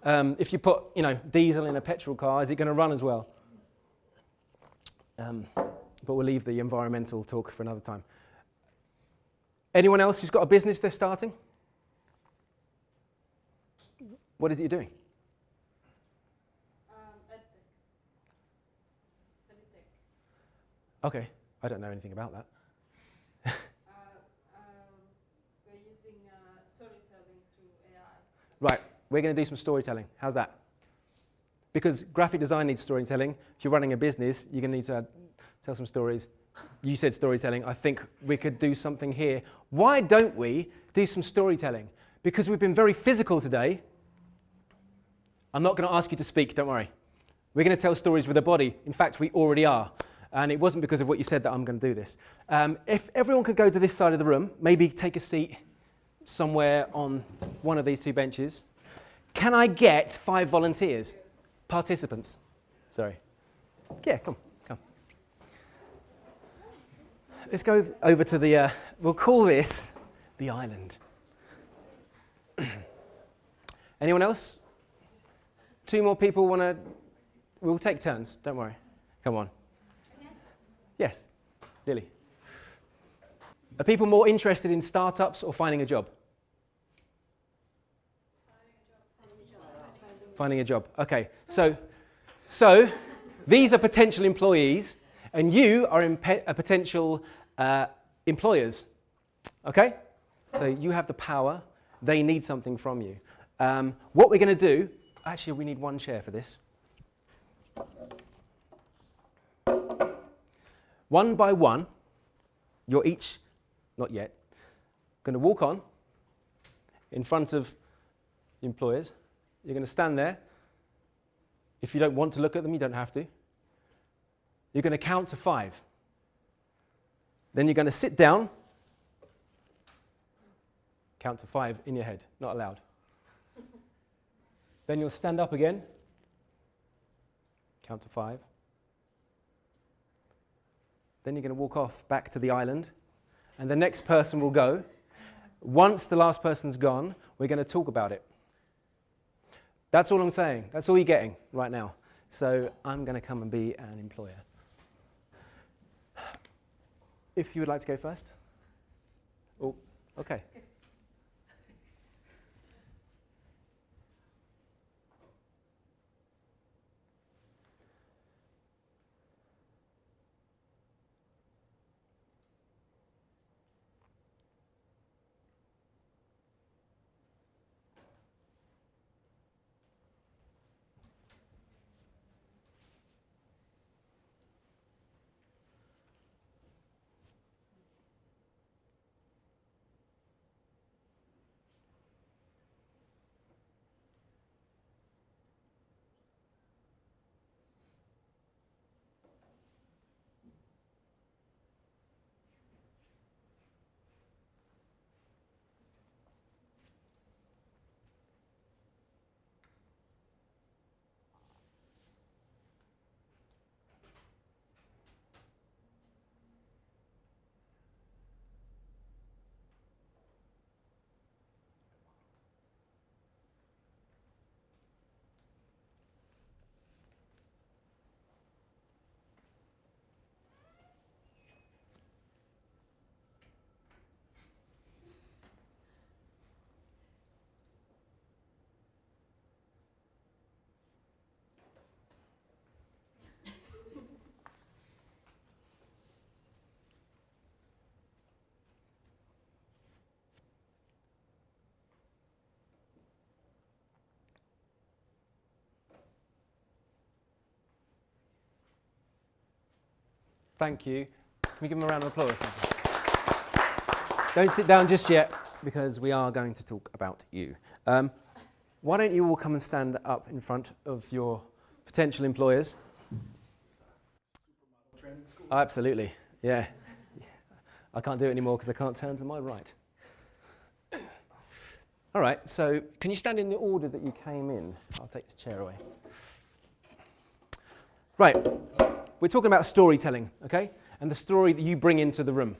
If you put, you know, diesel in a petrol car, is it going to run as well? But we'll leave the environmental talk for another time. Anyone else who's got a business they're starting? What is it you're doing? Okay, I don't know anything about that. We're using storytelling through AI. Right, we're going to do some storytelling. How's that? Because graphic design needs storytelling. If you're running a business, you're going to need to tell some stories. You said storytelling. I think we could do something here. Why don't we do some storytelling? Because we've been very physical today. I'm not going to ask you to speak, don't worry. We're going to tell stories with a body. In fact, we already are. And it wasn't because of what you said that I'm going to do this. If everyone could go to this side of the room, maybe take a seat somewhere on one of these two benches. Can I get 5 volunteers? Participants. Sorry. Yeah, come. Let's go over to the, we'll call this the island. Anyone else? 2 more people want to, we'll take turns, don't worry. Come on. Yes, Lily. Are people more interested in startups or finding a job? Finding a job. Okay, so these are potential employees, and you are potential employers. Okay? So you have the power. They need something from you. What we're going to do, actually, we need 1 chair for this. 1 by 1, you're each, not yet, going to walk on in front of the employers. You're going to stand there. If you don't want to look at them, you don't have to. You're going to count to 5. Then you're going to sit down, count to 5 in your head, not allowed. Then you'll stand up again, count to 5. Then you're going to walk off back to the island, and the next person will go. Once the last person's gone, we're going to talk about it. That's all I'm saying. That's all you're getting right now. So I'm going to come and be an employer. If you would like to go first. Oh, okay. Thank you. Can we give them a round of applause? Don't sit down just yet, because we are going to talk about you. Why don't you all come and stand up in front of your potential employers? Training school. Absolutely, yeah. I can't do it anymore because I can't turn to my right. All right, so can you stand in the order that you came in? I'll take this chair away. Right, we're talking about storytelling, okay? And the story that you bring into the room.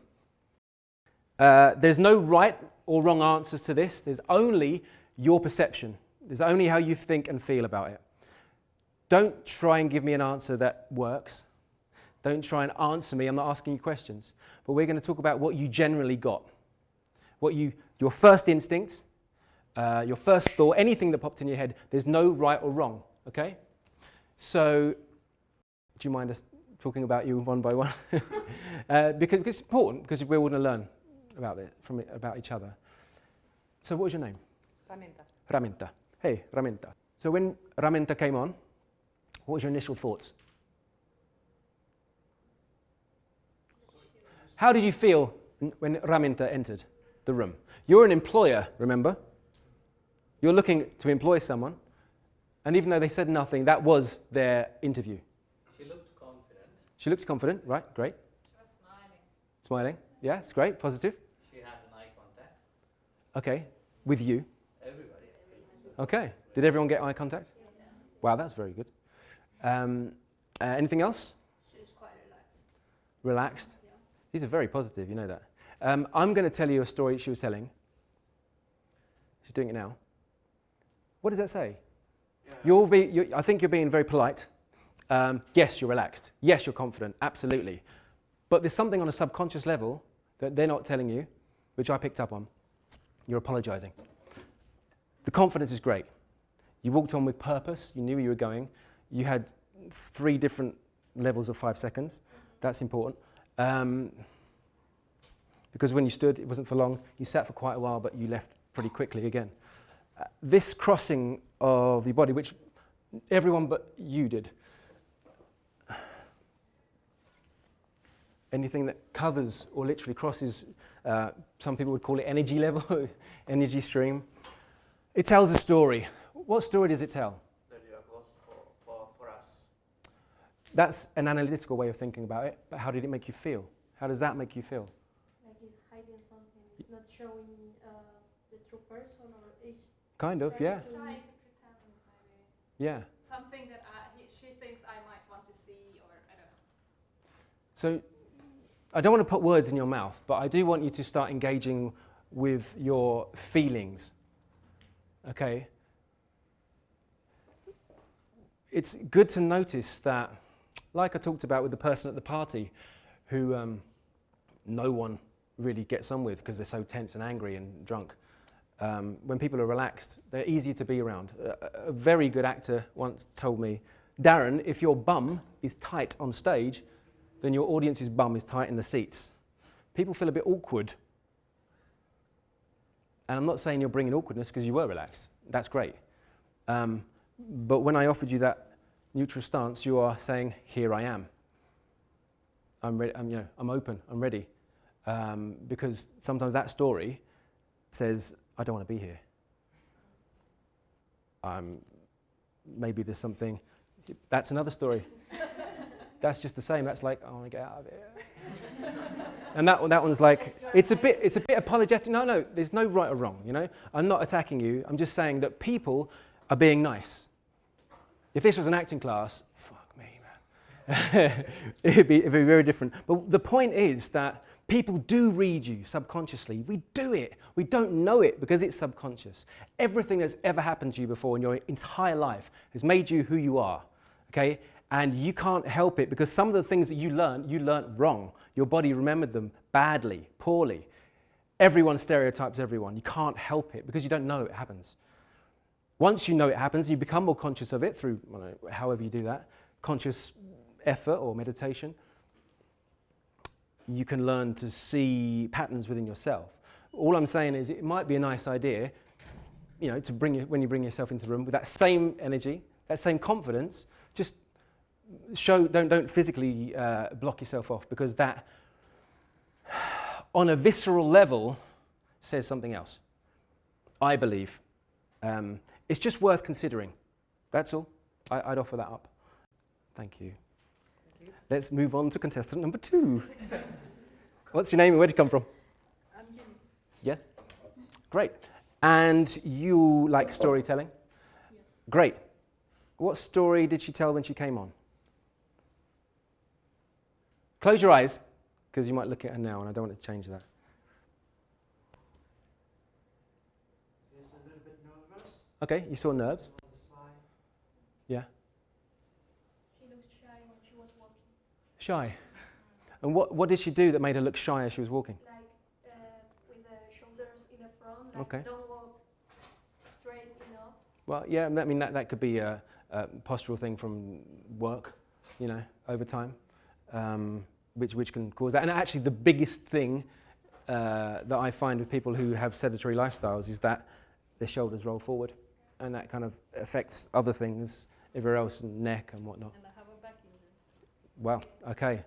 There's no right or wrong answers to this. There's only your perception. There's only how you think and feel about it. Don't try and give me an answer that works. Don't try and answer me. I'm not asking you questions. But we're going to talk about what you generally got. Your first instinct, your first thought, anything that popped in your head. There's no right or wrong, okay? So, do you mind us talking about you one by one? Because it's important, because we're all going to learn about each other. So what was your name? Raminta. Raminta. Hey, Raminta. So when Raminta came on, what was your initial thoughts? How did you feel when Raminta entered the room? You're an employer, remember? You're looking to employ someone, and even though they said nothing, that was their interview. She looked confident. She looked confident, right? Great. She was smiling. Smiling. Yeah, it's great. Positive. She had an eye contact. Okay. With you. Everybody. Okay. Did everyone get eye contact? Yes. Wow, that's very good. Anything else? She was quite relaxed. Relaxed. Yeah. These are very positive, you know that. I'm going to tell you a story she was telling. She's doing it now. What does that say? Yeah. I think you're being very polite. Yes, you're relaxed. Yes, you're confident. Absolutely. But there's something on a subconscious level that they're not telling you, which I picked up on. You're apologizing. The confidence is great. You walked on with purpose. You knew where you were going. You had 3 different levels of 5 seconds. That's important. Because when you stood, it wasn't for long. You sat for quite a while, but you left pretty quickly again. This crossing of your body, which everyone but you did. Anything that covers or literally crosses, some people would call it energy level, energy stream. It tells a story. What story does it tell? That you are close for us. That's an analytical way of thinking about it, but how did it make you feel? How does that make you feel? Like he's hiding something. He's not showing the true person, or is Kind of, yeah. Trying to pretend, maybe. Yeah. Something that she thinks I might want to see, or I don't know. So I don't want to put words in your mouth, but I do want you to start engaging with your feelings. Okay? It's good to notice that, like I talked about with the person at the party, who no one really gets on with because they're so tense and angry and drunk. When people are relaxed, they're easy to be around. A very good actor once told me, Darren, if your bum is tight on stage, then your audience's bum is tight in the seats. People feel a bit awkward. And I'm not saying you're bringing awkwardness because you were relaxed. That's great. But when I offered you that neutral stance, you are saying, here I am. I'm ready. I'm open. I'm ready. Because sometimes that story says, I don't want to be here. Maybe there's something. That's another story. That's just the same. That's like, I want to get out of here. And that one's like, it's a bit apologetic. No, there's no right or wrong. You know, I'm not attacking you. I'm just saying that people are being nice. If this was an acting class, fuck me, man. it'd be very different. But the point is that people do read you subconsciously. We do it. We don't know it because it's subconscious. Everything that's ever happened to you before in your entire life has made you who you are, okay? And you can't help it because some of the things that you learned wrong. Your body remembered them badly, poorly. Everyone stereotypes everyone. You can't help it because you don't know it happens. Once you know it happens, you become more conscious of it through, however you do that, conscious effort or meditation. You can learn to see patterns within yourself. All I'm saying is it might be a nice idea, to when you bring yourself into the room with that same energy, that same confidence, just don't physically block yourself off because that, on a visceral level, says something else. I believe. It's just worth considering. That's all. I'd offer that up. Thank you. Let's move on to contestant number 2. What's your name and where did you come from? I'm Eunice. Yes? Great. And you like storytelling? Yes. Great. What story did she tell when she came on? Close your eyes, because you might look at her now, and I don't want to change that. She's a little bit nervous. Okay, you saw nerves. On the side. Yeah. She looked shy when she was walking. Shy. And what did she do that made her look shy as she was walking? Like with the shoulders in the front, like Okay. don't walk straight enough. Well, yeah, I mean, that could be a postural thing from work, you know, over time, which can cause that. And actually, the biggest thing that I find with people who have sedentary lifestyles is that their shoulders roll forward, and that kind of affects other things, everywhere else, and neck and whatnot. And I have a back injury. Wow, okay.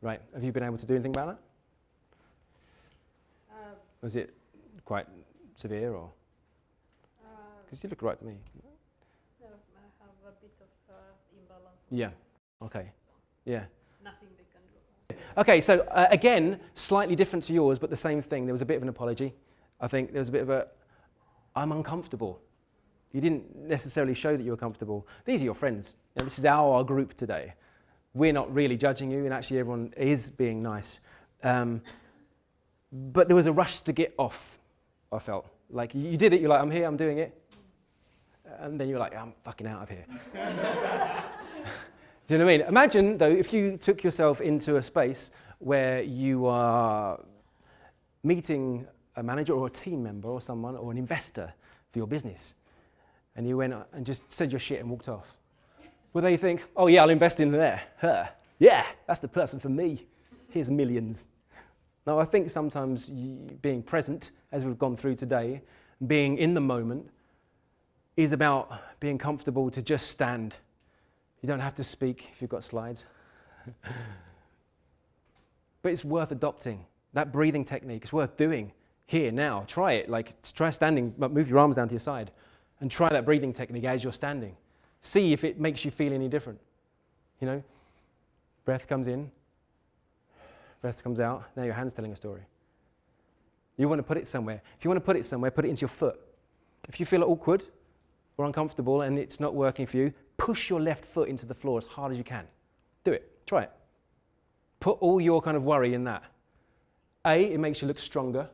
Right, have you been able to do anything about that? Was it quite severe, or? Because you look right to me. I have a bit of imbalance. Yeah, okay, yeah. Nothing they can do. Okay, so again, slightly different to yours, but the same thing. There was a bit of an apology. I think there was a bit of a, I'm uncomfortable. You didn't necessarily show that you were comfortable. These are your friends. You know, this is our group today. We're not really judging you, and actually everyone is being nice. But there was a rush to get off, I felt. Like, you did it, you're like, I'm here, I'm doing it. And then you're like, I'm fucking out of here. Do you know what I mean? Imagine, though, if you took yourself into a space where you are meeting a manager or a team member or someone or an investor for your business, and you went and just said your shit and walked off. Will they think, oh yeah, I'll invest in there, her. Yeah, that's the person for me. Here's millions. Now, I think sometimes being present, as we've gone through today, being in the moment, is about being comfortable to just stand. You don't have to speak if you've got slides. But it's worth adopting. That breathing technique is worth doing here, now. Try it. Like, try standing, but move your arms down to your side. And try that breathing technique as you're standing. See if it makes you feel any different. You know, breath comes in, breath comes out. Now your hand's telling a story. You want to put it somewhere. If you want to put it somewhere, put it into your foot. If you feel awkward or uncomfortable and it's not working for you, push your left foot into the floor as hard as you can. Do it. Try it. Put all your kind of worry in that. It makes you look stronger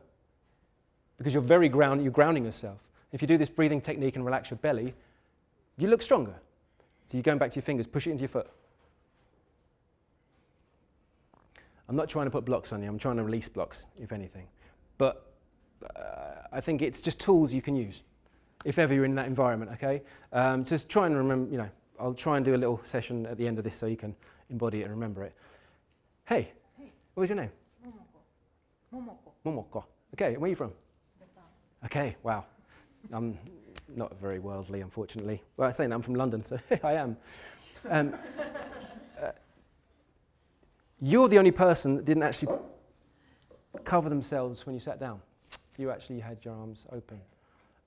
because you're you're grounding yourself. If you do this breathing technique and relax your belly, you look stronger. So you're going back to your fingers, push it into your foot. I'm not trying to put blocks on you, I'm trying to release blocks, if anything. But I think it's just tools you can use, if ever you're in that environment, okay? Just try and remember, you know, I'll try and do a little session at the end of this so you can embody it and remember it. Hey, what was your name? Momoko. Okay, where are you from? Japan. Okay, wow. I'm not very worldly, unfortunately. Well, I say that I'm from London, so I am. You're the only person that didn't actually cover themselves when you sat down. You actually had your arms open,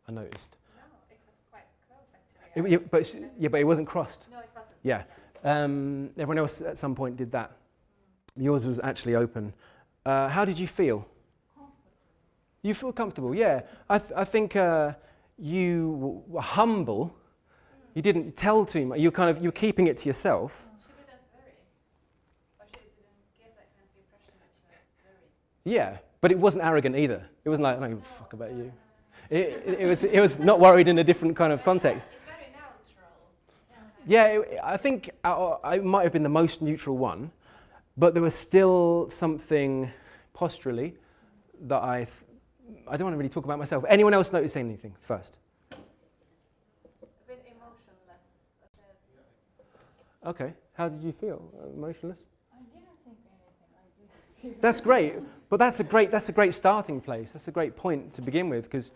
I noticed. No, it was quite close actually. But it wasn't crossed. No, it wasn't. Yeah. Everyone else at some point did that. Yours was actually open. How did you feel? You feel comfortable, yeah. I think you were humble. You didn't tell too much. You were keeping it to yourself. She didn't worry. Or she didn't give that kind of impression that she was worried. Yeah, but it wasn't arrogant either. It wasn't like, I don't give a fuck about you. It was not worried in a different kind of context. It's very neutral. Yeah, I think I might have been the most neutral one, but there was still something posturally that I don't want to really talk about myself. Anyone else notice anything first? A bit emotionless. Okay, how did you feel? Emotionless? I didn't think anything. That's great, but that's a great starting place. That's a great point to begin with because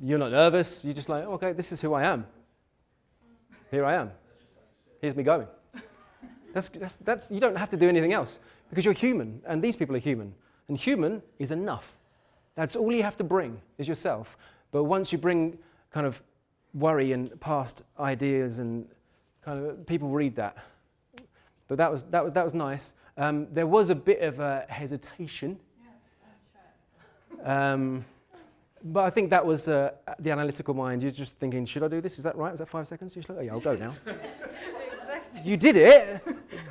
you're not nervous. You're just like, okay, this is who I am. Here I am. Here's me going. That's you don't have to do anything else because you're human, and these people are human, and human is enough. That's all you have to bring is yourself. But once you bring kind of worry and past ideas and kind of people read that. But that was nice. There was a bit of a hesitation. But I think that was the analytical mind. You're just thinking, should I do this? Is that right? Was that 5 seconds? You're just like, oh yeah, I'll go now. You did it,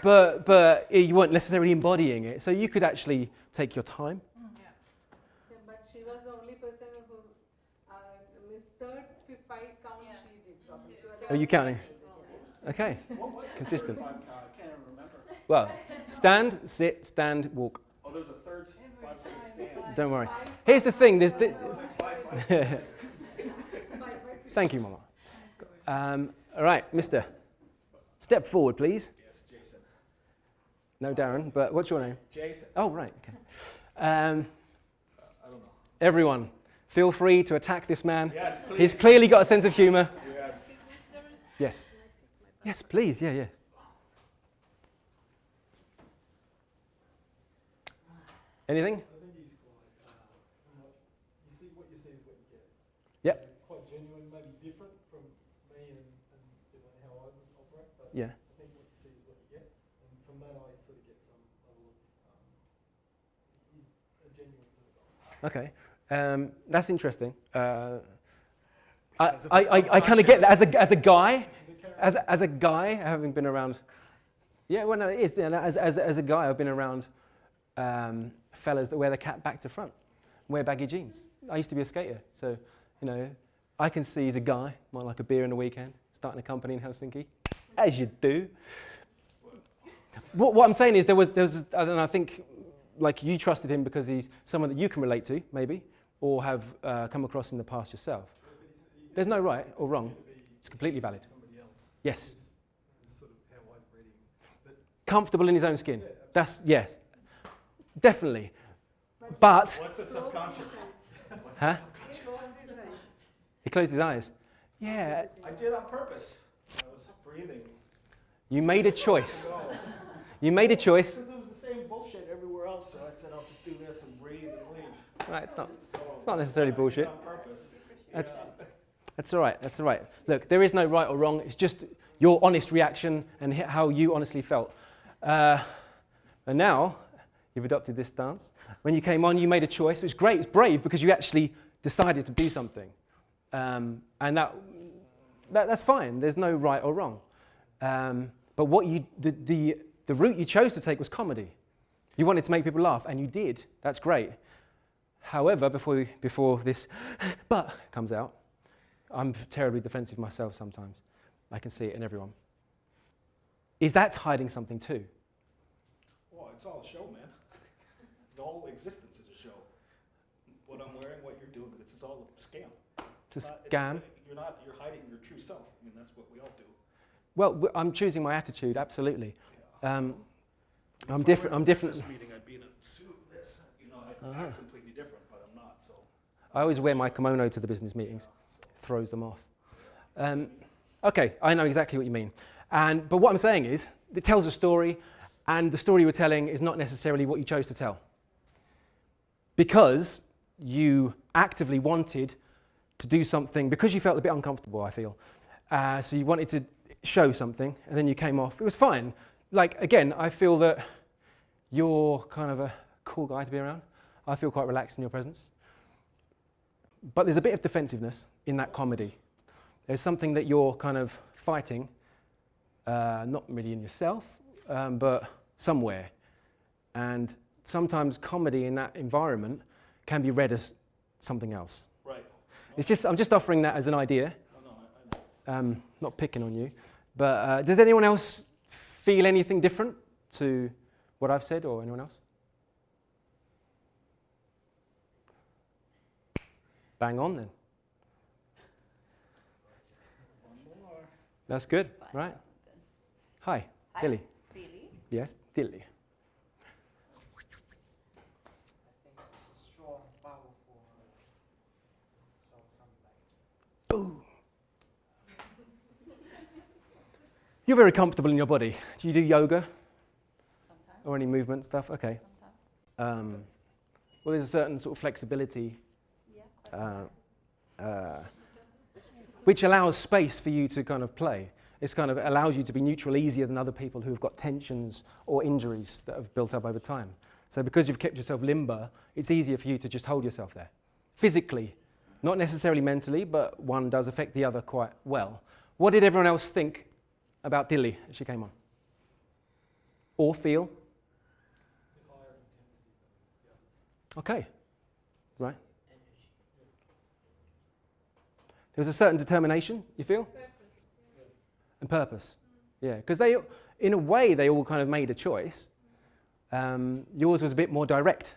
but you weren't necessarily embodying it. So you could actually take your time. Yeah, but she was the only person who, third to 5 count she did properly. Are you counting? Okay, What was it? consistent. I can't even remember. Well, stand, sit, stand, walk. Oh, there's a third 5-second stand. Don't worry. Here's the thing. There's Five. Thank you, Mama. All right, Mister. Step forward, please. Yes, Jason. No, Darren, but what's your name? Jason. Oh, right, okay. I don't know. Everyone, feel free to attack this man. Yes, please. He's clearly got a sense of humour. Yes. Yes. Yes, please, yeah. Anything? I think he's quite, you see what you see is what you get. Yep. Quite genuine, maybe different from me and how I would operate, but Yeah. I think what you see is what you get. And from that I sort of get some level of, he's a genuine sort of guy. Okay. That's interesting. I kind of get that as a guy, as a guy, having been around. Yeah, well, no, it is. You know, as a guy, I've been around fellas that wear the cap back to front, wear baggy jeans. I used to be a skater, so you know, I can see as a guy might like a beer in the weekend, starting a company in Helsinki, as you do. What I'm saying is there was I don't know, I think like you trusted him because he's someone that you can relate to, maybe, or have come across in the past yourself. There's no right or wrong. It's completely valid. Somebody else. Yes. Is sort of how I've read him. But Comfortable in his own skin. That's, yes. Definitely. But, What's the subconscious? huh? He closed his eyes. Yeah, I did on purpose. I was breathing. you made a choice. Go. You made a choice. Because it was the same bullshit everywhere else, so I said I'll just do this and breathe and leave. Right, it's not necessarily bullshit. On purpose. That's all right, that's all right. Look, there is no right or wrong. It's just your honest reaction and how you honestly felt. And now, you've adopted this stance. When you came on, you made a choice. It was great, it's brave, because you actually decided to do something. And that's fine. There's no right or wrong. But what the route you chose to take was comedy. You wanted to make people laugh, and you did. That's great. However, before this but comes out, I'm terribly defensive myself sometimes. I can see it in everyone. Is that hiding something too? Well, it's all a show, man. The whole existence is a show. What I'm wearing, what you're doing, it's all a scam. It's a scam? You're hiding your true self. I mean, that's what we all do. Well, I'm choosing my attitude, absolutely. Yeah. I'm different. This meeting, I'd be in a suit, this, I'd act completely different, but I'm not, so. I always wear my kimono to the business meetings. Throws them off. Okay, I know exactly what you mean. But what I'm saying is, it tells a story, and the story we're telling is not necessarily what you chose to tell. Because you actively wanted to do something, because you felt a bit uncomfortable, I feel. So you wanted to show something, and then you came off. It was fine. Like, again, I feel that you're kind of a cool guy to be around. I feel quite relaxed in your presence. But there's a bit of defensiveness in that comedy. There's something that you're kind of fighting, not really in yourself, but somewhere. And sometimes comedy in that environment can be read as something else. Right. It's just, I'm just offering that as an idea. I know. Not picking on you. But does anyone else feel anything different to what I've said, or anyone else? Bang on then. One more. That's good, right? Hi, Dilly. Really? Yes, Dilly. I think it's a strong, powerful, so something like. Boom. You're very comfortable in your body. Do you do yoga Sometimes. or any movement stuff? Okay. Sometimes. Well, there's a certain sort of flexibility Yeah. Quite which allows space for you to kind of play. It kind of allows you to be neutral easier than other people who've got tensions or injuries that have built up over time. So because you've kept yourself limber, it's easier for you to just hold yourself there. Physically, Not necessarily mentally, but one does affect the other quite well. What did everyone else think about Dilly as she came on? Or feel? Higher intensity than the others. Okay, right. There was a certain determination, you feel? Purpose. And purpose. Yeah, because they, in a way, they all kind of made a choice. Yours was a bit more direct.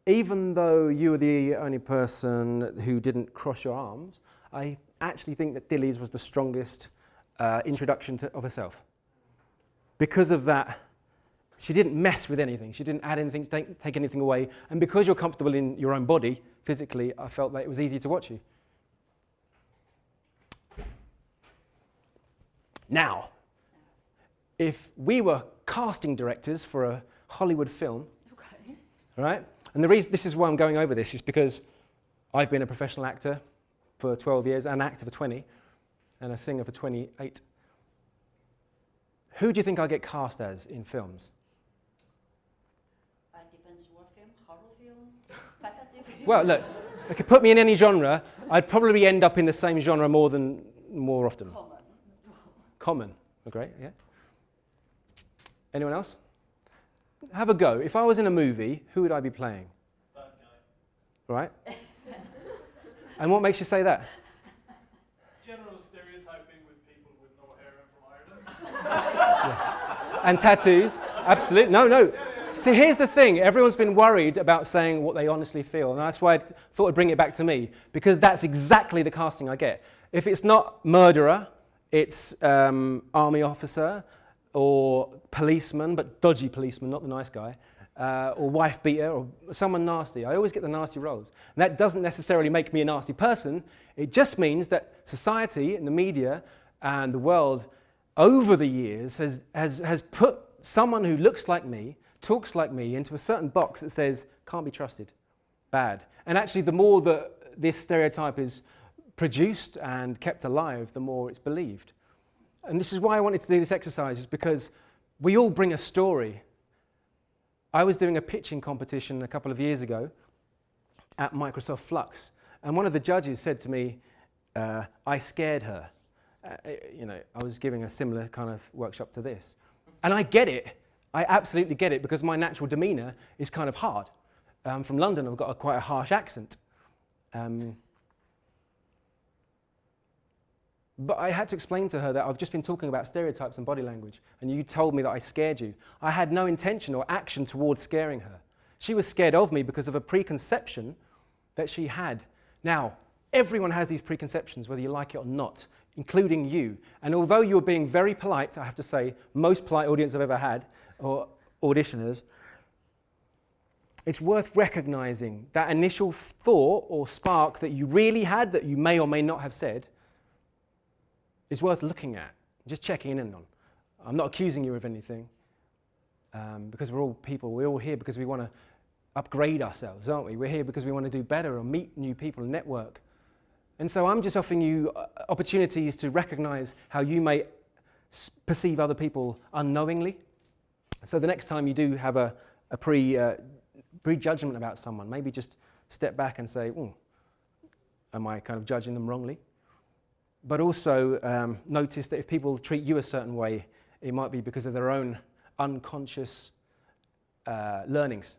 Even though you were the only person who didn't cross your arms, I actually think that Dilly's was the strongest introduction of herself. Because of that, she didn't mess with anything. She didn't add anything, take anything away. And because you're comfortable in your own body, physically, I felt that it was easy to watch you. Now, if we were casting directors for a Hollywood film, Okay. right? And the reason this is why I'm going over this is because I've been a professional actor for 12 years, an actor for 20, and a singer for 28. Who do you think I get cast as in films? Depends what film, horror film, fantasy film. Well, look, if you could put me in any genre, I'd probably end up in the same genre more often. Common. Common. Great, yeah. Anyone else? Have a go. If I was in a movie, who would I be playing? Bad guy. Right? And what makes you say that? General stereotyping with people with no hair and from Ireland. And tattoos? Absolutely. No. See, here's the thing. Everyone's been worried about saying what they honestly feel. And that's why I thought I'd bring it back to me. Because that's exactly the casting I get. If it's not murderer, it's army officer, or policeman, but dodgy policeman, not the nice guy, or wife beater, or someone nasty. I always get the nasty roles. And that doesn't necessarily make me a nasty person. It just means that society and the media and the world over the years has put someone who looks like me, talks like me, into a certain box that says, can't be trusted, bad. And actually, the more that this stereotype is produced and kept alive, the more it's believed. And this is why I wanted to do this exercise, is because we all bring a story. I was doing a pitching competition a couple of years ago at Microsoft Flux, and one of the judges said to me, I scared her. I was giving a similar kind of workshop to this. And I get it. I absolutely get it, because my natural demeanor is kind of hard. From London, I've got quite a harsh accent. But I had to explain to her that I've just been talking about stereotypes and body language, and you told me that I scared you. I had no intention or action towards scaring her. She was scared of me because of a preconception that she had. Now, everyone has these preconceptions, whether you like it or not, including you. And although you're being very polite, I have to say, most polite audience I've ever had, or auditioners, it's worth recognizing that initial thought or spark that you really had, that you may or may not have said, is worth looking at, just checking in on. I'm not accusing you of anything, because we're all people. We're all here because we want to upgrade ourselves, aren't we? We're here because we want to do better or meet new people and network. And so I'm just offering you opportunities to recognize how you may perceive other people unknowingly. So the next time you do have a prejudgment about someone, maybe just step back and say, am I kind of judging them wrongly? But also notice that if people treat you a certain way, it might be because of their own unconscious learnings.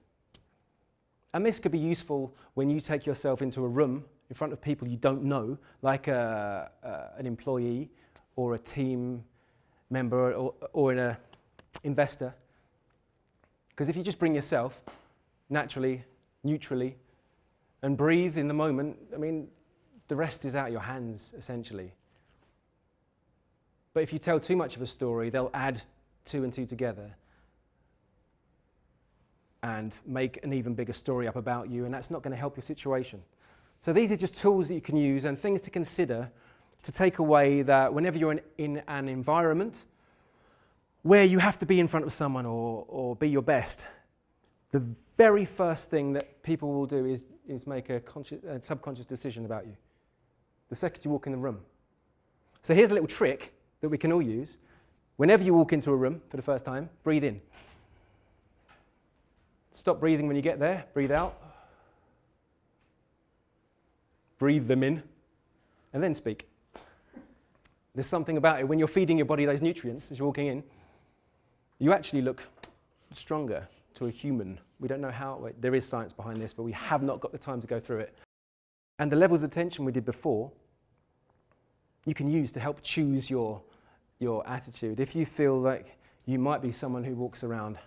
And this could be useful when you take yourself into a room in front of people you don't know, like an employee or a team member or an investor. Because if you just bring yourself naturally, neutrally, and breathe in the moment, the rest is out of your hands, essentially. But if you tell too much of a story, they'll add 2 and 2 together and make an even bigger story up about you, and that's not going to help your situation. So these are just tools that you can use and things to consider to take away that whenever you're in an environment where you have to be in front of someone or be your best, the very first thing that people will do is make a subconscious decision about you. The second you walk in the room. So here's a little trick that we can all use. Whenever you walk into a room for the first time, breathe in. Stop breathing when you get there, breathe out. breathe them in, and then speak. There's something about it. When you're feeding your body those nutrients as you're walking in, you actually look stronger to a human. We don't know how, there is science behind this, but we have not got the time to go through it. And the levels of attention we did before, you can use to help choose your attitude. If you feel like you might be someone who walks around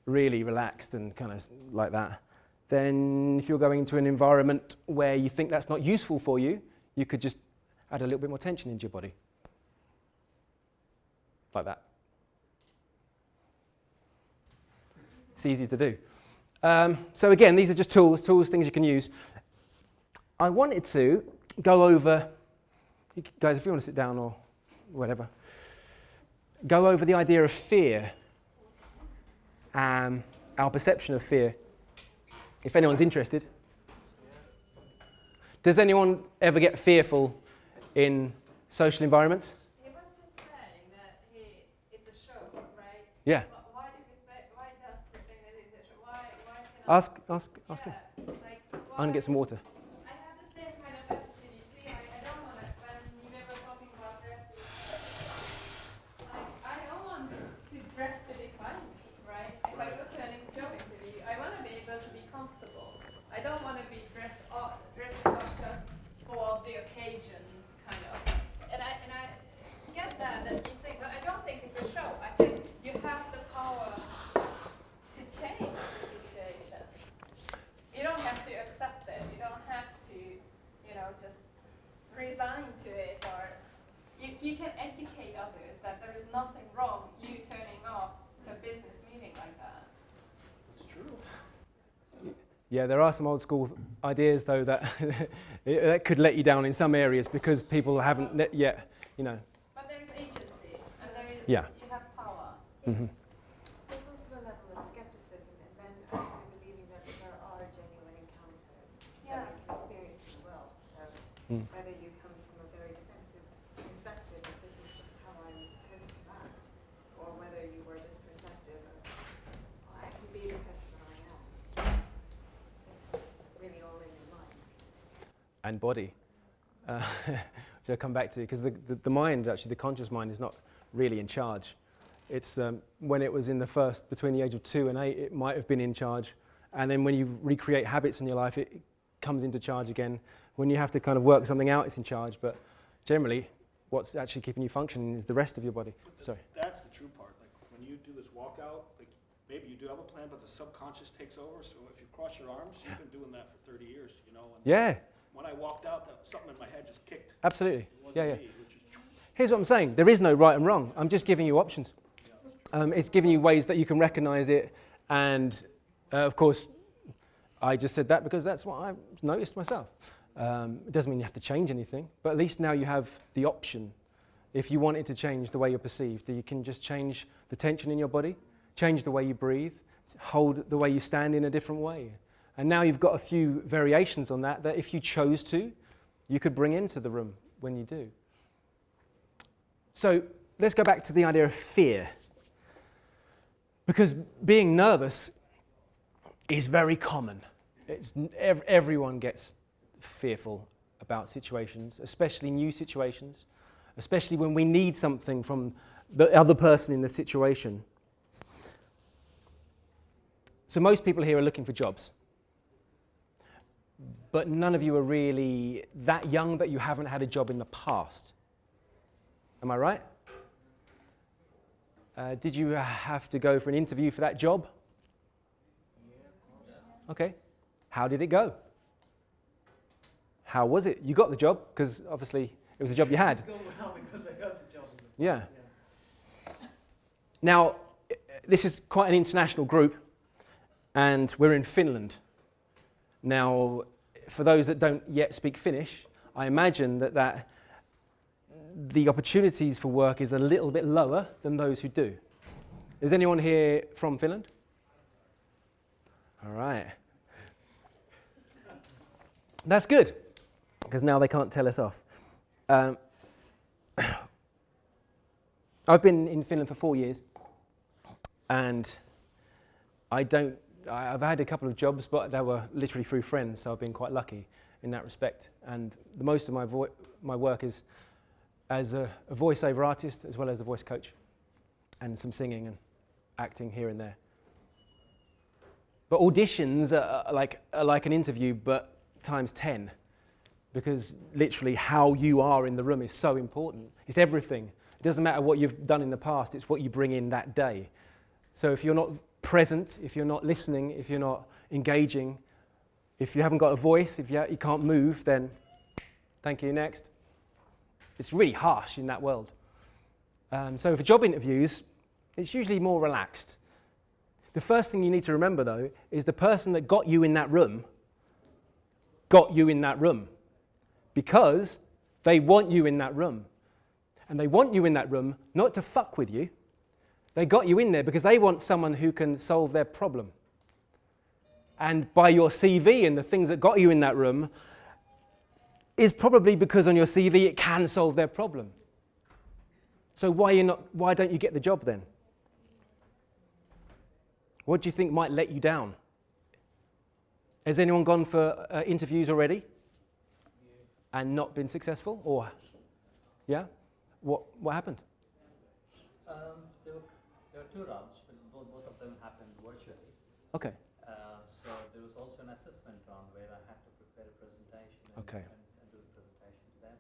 really relaxed and kind of like that, then if you're going into an environment where you think that's not useful for you, you could just add a little bit more tension into your body. Like that. It's easy to do. So again, these are just tools, things you can use. I wanted to go over, guys, if you want to sit down or whatever, go over the idea of fear, our perception of fear, if anyone's interested. Does anyone ever get fearful in social environments? He was just saying that it's a show, right? Yeah. Why does he think that it's a show? Why cannot... Ask him. Like, I'm going to get some water. I have the same kind of attitude. You see, I don't want to, when you were talking about dress, like, I don't want to dress to define me, right? If I go to an job interview, I want to be able to be comfortable. I don't want to be dressed up just for the occasion, kind of. And I get that you think, but I don't think it's a show. I think you have the power to change the situation. You don't have to accept it. You don't have to, just resign to it. Or you can educate others that there is nothing wrong you turning off to a business meeting like that. It's true. Yeah, there are some old school ideas though that that could let you down in some areas because people haven't yet, But there is agency, and there is, Yeah. you have power. Mhm. There's also a level of skepticism and then actually believing that there are genuine encounters Yeah. that you can experience as well. So whether you come from a very defensive perspective, that this is just how I'm supposed to act, or whether you were just perceptive of, oh, I can be the person that I am. It's really all in your mind. And body, which I'll come back to, because the mind, actually the conscious mind, is not really in charge. It's when it was in the first, between the age of 2 and 8, it might have been in charge, and then when you recreate habits in your life, it comes into charge again. When you have to kind of work something out, it's in charge, but generally, what's actually keeping you functioning is the rest of your body. Sorry. That's the true part. Like when you do this walkout, like maybe you do have a plan, but the subconscious takes over. So if you cross your arms, you've been doing that for 30 years, And Yeah, when I walked out, something in my head just kicked. absolutely. It wasn't Yeah. me, which is Here's what I'm saying. There is no right and wrong. I'm just giving you options. It's giving you ways that you can recognize it. And of course, I just said that because that's what I've noticed myself. It doesn't mean you have to change anything, but at least now you have the option. If you wanted to change the way you're perceived, you can just change the tension in your body, change the way you breathe, hold the way you stand in a different way. And now you've got a few variations on that if you chose to, you could bring into the room when you do. So let's go back to the idea of fear. Because being nervous is very common. Everyone gets fearful about situations, especially new situations, especially when we need something from the other person in the situation. So most people here are looking for jobs. But none of you are really that young that you haven't had a job in the past. Am I right? Did you have to go for an interview for that job? Okay. How did it go? How was it? You got the job, because obviously it was the job you had. It's gone well because I got a job. Yeah. Now, this is quite an international group, and we're in Finland. Now, for those that don't yet speak Finnish, I imagine that the opportunities for work is a little bit lower than those who do. Is anyone here from Finland? All right. That's good, because now they can't tell us off. I've been in Finland for 4 years, and I've had a couple of jobs, but they were literally through friends, so I've been quite lucky. in that respect. And the most of my work is as a voiceover artist as well as a voice coach, and some singing and acting here and there. But auditions are like an interview, but times 10, because literally how you are in the room is so important. It's everything. It doesn't matter what you've done in the past, it's what you bring in that day. So if you're not present, if you're not listening, if you're not engaging, if you haven't got a voice, if you can't move, then thank you, next. It's really harsh in that world. So for job interviews, it's usually more relaxed. The first thing you need to remember, though, is the person that got you in that room because they want you in that room. And they want you in that room not to fuck with you. They got you in there because they want someone who can solve their problem. And by your CV and the things that got you in that room is probably because on your CV it can solve their problem. So why don't you get the job then? What do you think might let you down? Has anyone gone for interviews already and not been successful? Or, yeah? What happened? There were 2 rounds, but both of them happened virtually. Okay. So there was also an assessment round where I had to prepare a presentation and do the presentation to them.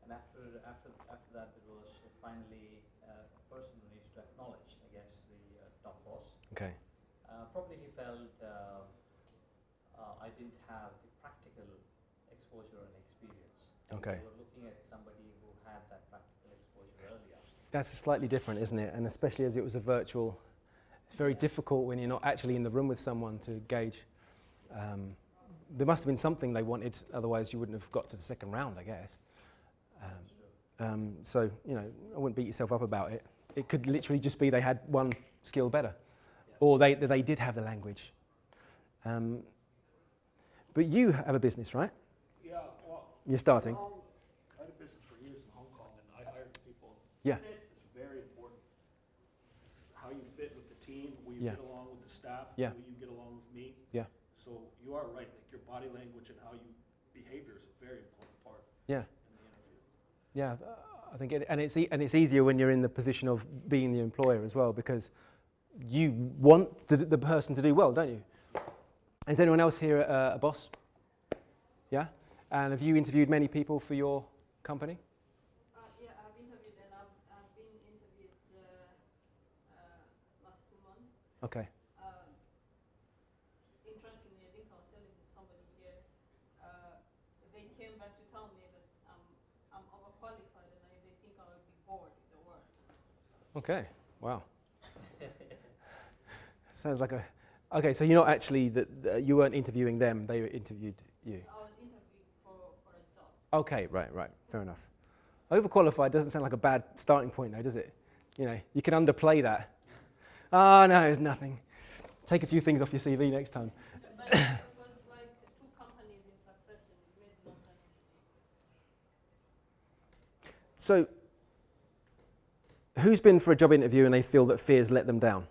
And after that, there was finally a person who needs to acknowledge, I guess, the top boss. Okay. Probably he felt I didn't have the practical exposure and experience. Okay. We were looking at somebody who had that practical exposure earlier. That's slightly different, isn't it? And especially as it was a virtual, it's very difficult when you're not actually in the room with someone to gauge. There must have been something they wanted, otherwise you wouldn't have got to the second round, I guess. So, I wouldn't beat yourself up about it. It could literally just be they had one skill better, or they did have the language. But you have a business, right? Yeah, well. You're starting. I had a business for years in Hong Kong, and I hired people. Yeah. Fit is very important. How you fit with the team, will you get along with the staff, yeah. will you get along with me? Yeah. So you are right, like your body language and how you behavior is a very important part Yeah. in the interview. Yeah, I think it's easier when you're in the position of being the employer as well, because you want the person to do well, don't you? Is anyone else here a boss? Yeah? And have you interviewed many people for your company? Yeah, I've interviewed, and I've been interviewed last 2 months. Okay. Interestingly, I think I was telling somebody here, they came back to tell me that I'm overqualified and they think I would be bored with the work. Okay, wow. Sounds like a... Okay, so you're not actually, you weren't interviewing them, they interviewed you. I was interviewed for a job. Okay, right, fair enough. Overqualified doesn't sound like a bad starting point though, does it? You can underplay that. No, it's nothing. Take a few things off your CV next time. But it was like 2 companies in succession. It made no sense to me. So, who's been for a job interview and they feel that fears let them down?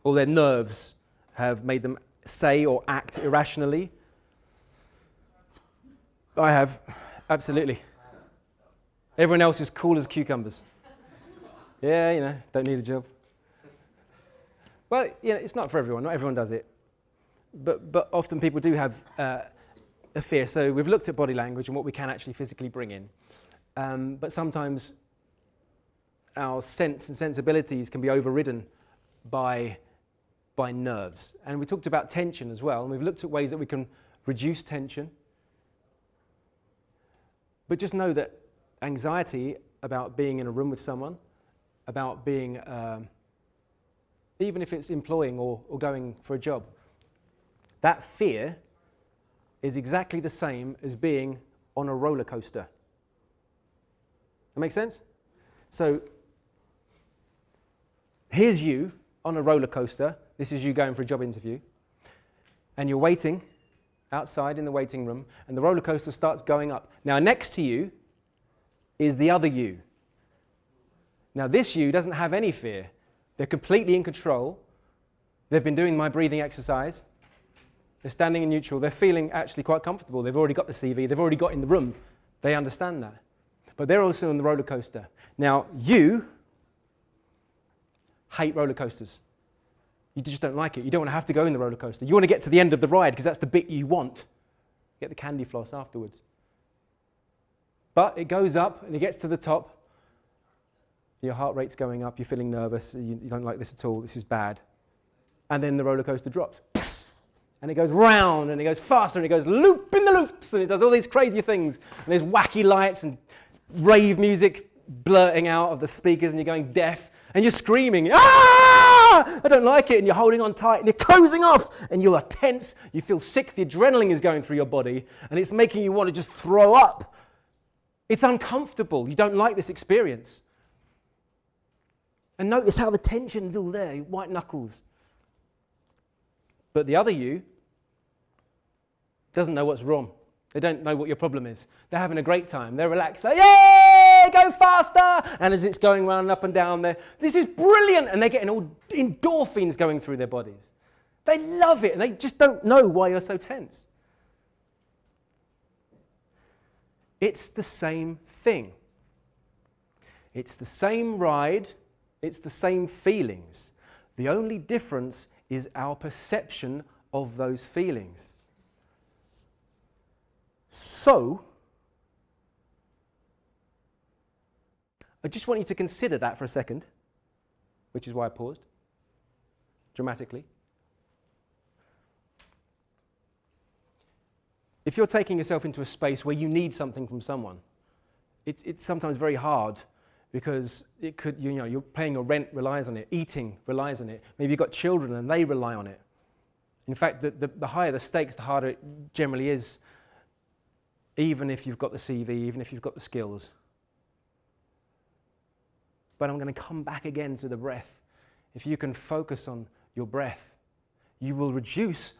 Or their nerves have made them say or act irrationally? I have, absolutely. Everyone else is cool as cucumbers. Yeah, don't need a job. Well, it's not for everyone. Not everyone does it. But often people do have a fear. So we've looked at body language and what we can actually physically bring in. But sometimes our sense and sensibilities can be overridden by nerves. And we talked about tension as well. And we've looked at ways that we can reduce tension. But just know that anxiety about being in a room with someone, about being... even if it's employing or going for a job, that fear is exactly the same as being on a roller coaster. That make sense? So here's you on a roller coaster. This is you going for a job interview. And you're waiting outside in the waiting room, and the roller coaster starts going up. Now next to you is the other you. Now this you doesn't have any fear. They're completely in control. They've been doing my breathing exercise. They're standing in neutral. They're feeling actually quite comfortable. They've already got the CV. They've already got in the room. They understand that. But they're also on the roller coaster. Now, you hate roller coasters. You just don't like it. You don't want to have to go in the roller coaster. You want to get to the end of the ride because that's the bit you want. Get the candy floss afterwards. But it goes up and it gets to the top. Your heart rate's going up. You're feeling nervous. You don't like this at all. This is bad. And then the roller coaster drops. And it goes round and it goes faster and it goes loop in the loops and it does all these crazy things. And there's wacky lights and rave music blurting out of the speakers and you're going deaf and you're screaming, "Ah! I don't like it," and you're holding on tight and you're closing off and you are tense, you feel sick, the adrenaline is going through your body and it's making you want to just throw up. It's uncomfortable. You don't like this experience. And notice how the tension's all there, white knuckles. But the other you doesn't know what's wrong. They don't know what your problem is. They're having a great time. They're relaxed. Like, yay, go faster. And as it's going round and up and down there, this is brilliant. And they're getting all endorphins going through their bodies. They love it. And they just don't know why you're so tense. It's the same thing. It's the same ride. It's the same feelings. The only difference is our perception of those feelings. So, I just want you to consider that for a second, which is why I paused dramatically. If you're taking yourself into a space where you need something from someone, it's sometimes very hard because it could, you're paying your rent relies on it, eating relies on it, maybe you've got children and they rely on it. In fact, the higher the stakes, the harder it generally is, even if you've got the CV, even if you've got the skills. But I'm going to come back again to the breath. If you can focus on your breath, you will reduce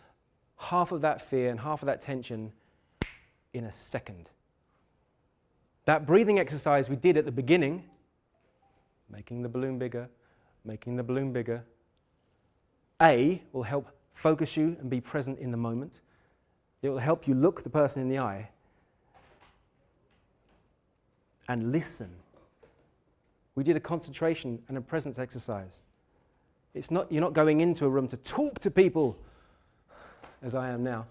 half of that fear and half of that tension in a second. That breathing exercise we did at the beginning, making the balloon bigger, will help focus you and be present in the moment. It will help you look the person in the eye and listen. We did a concentration and a presence exercise. You're not going into a room to talk to people, as I am now.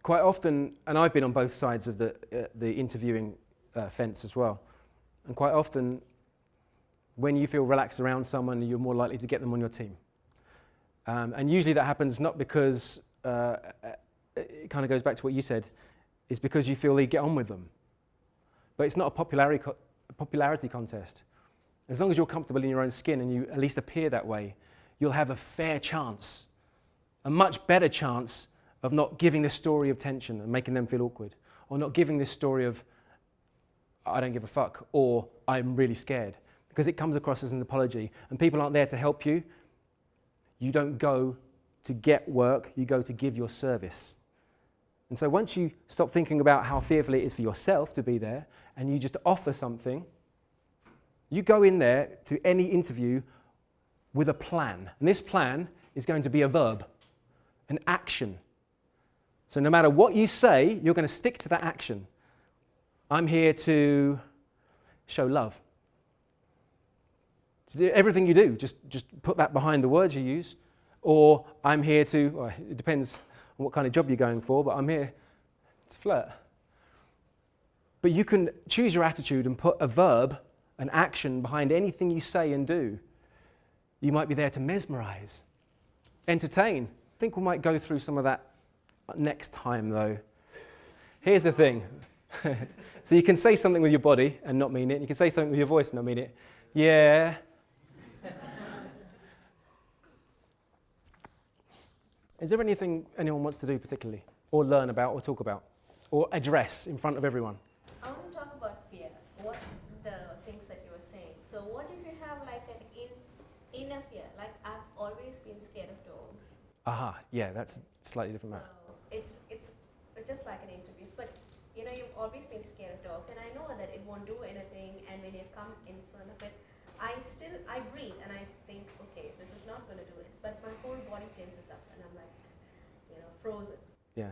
Quite often, and I've been on both sides of the interviewing fence as well, and quite often, when you feel relaxed around someone, you're more likely to get them on your team. And usually that happens not because, it kind of goes back to what you said, it's because you feel they get on with them. But it's not a popularity contest. As long as you're comfortable in your own skin and you at least appear that way, you'll have a fair chance, a much better chance of not giving this story of tension and making them feel awkward, or not giving this story of, I don't give a fuck, or I'm really scared, because it comes across as an apology, and people aren't there to help you. You don't go to get work, you go to give your service. And so once you stop thinking about how fearful it is for yourself to be there, and you just offer something, you go in there to any interview with a plan. And this plan is going to be a verb, an action. So no matter what you say, you're going to stick to that action. I'm here to show love. Everything you do, just put that behind the words you use. Or I'm here to, well, it depends on what kind of job you're going for, but I'm here to flirt. But you can choose your attitude and put a verb, an action behind anything you say and do. You might be there to mesmerize, entertain. I think we might go through some of that next time though. Here's the thing. So you can say something with your body and not mean it. You can say something with your voice and not mean it. Yeah. Is there anything anyone wants to do particularly, or learn about, or talk about, or address in front of everyone? I want to talk about fear. What the things that you were saying. So what if you have like an inner fear? Like I've always been scared of dogs. Aha, yeah, that's a slightly different matter. So it's just like an interview, but you've always been scared of dogs, and I know that it won't do anything. And when you come in front of it, I breathe and I think, okay, this is not going to do it, but my whole body tenses up and I'm like, frozen. Yeah.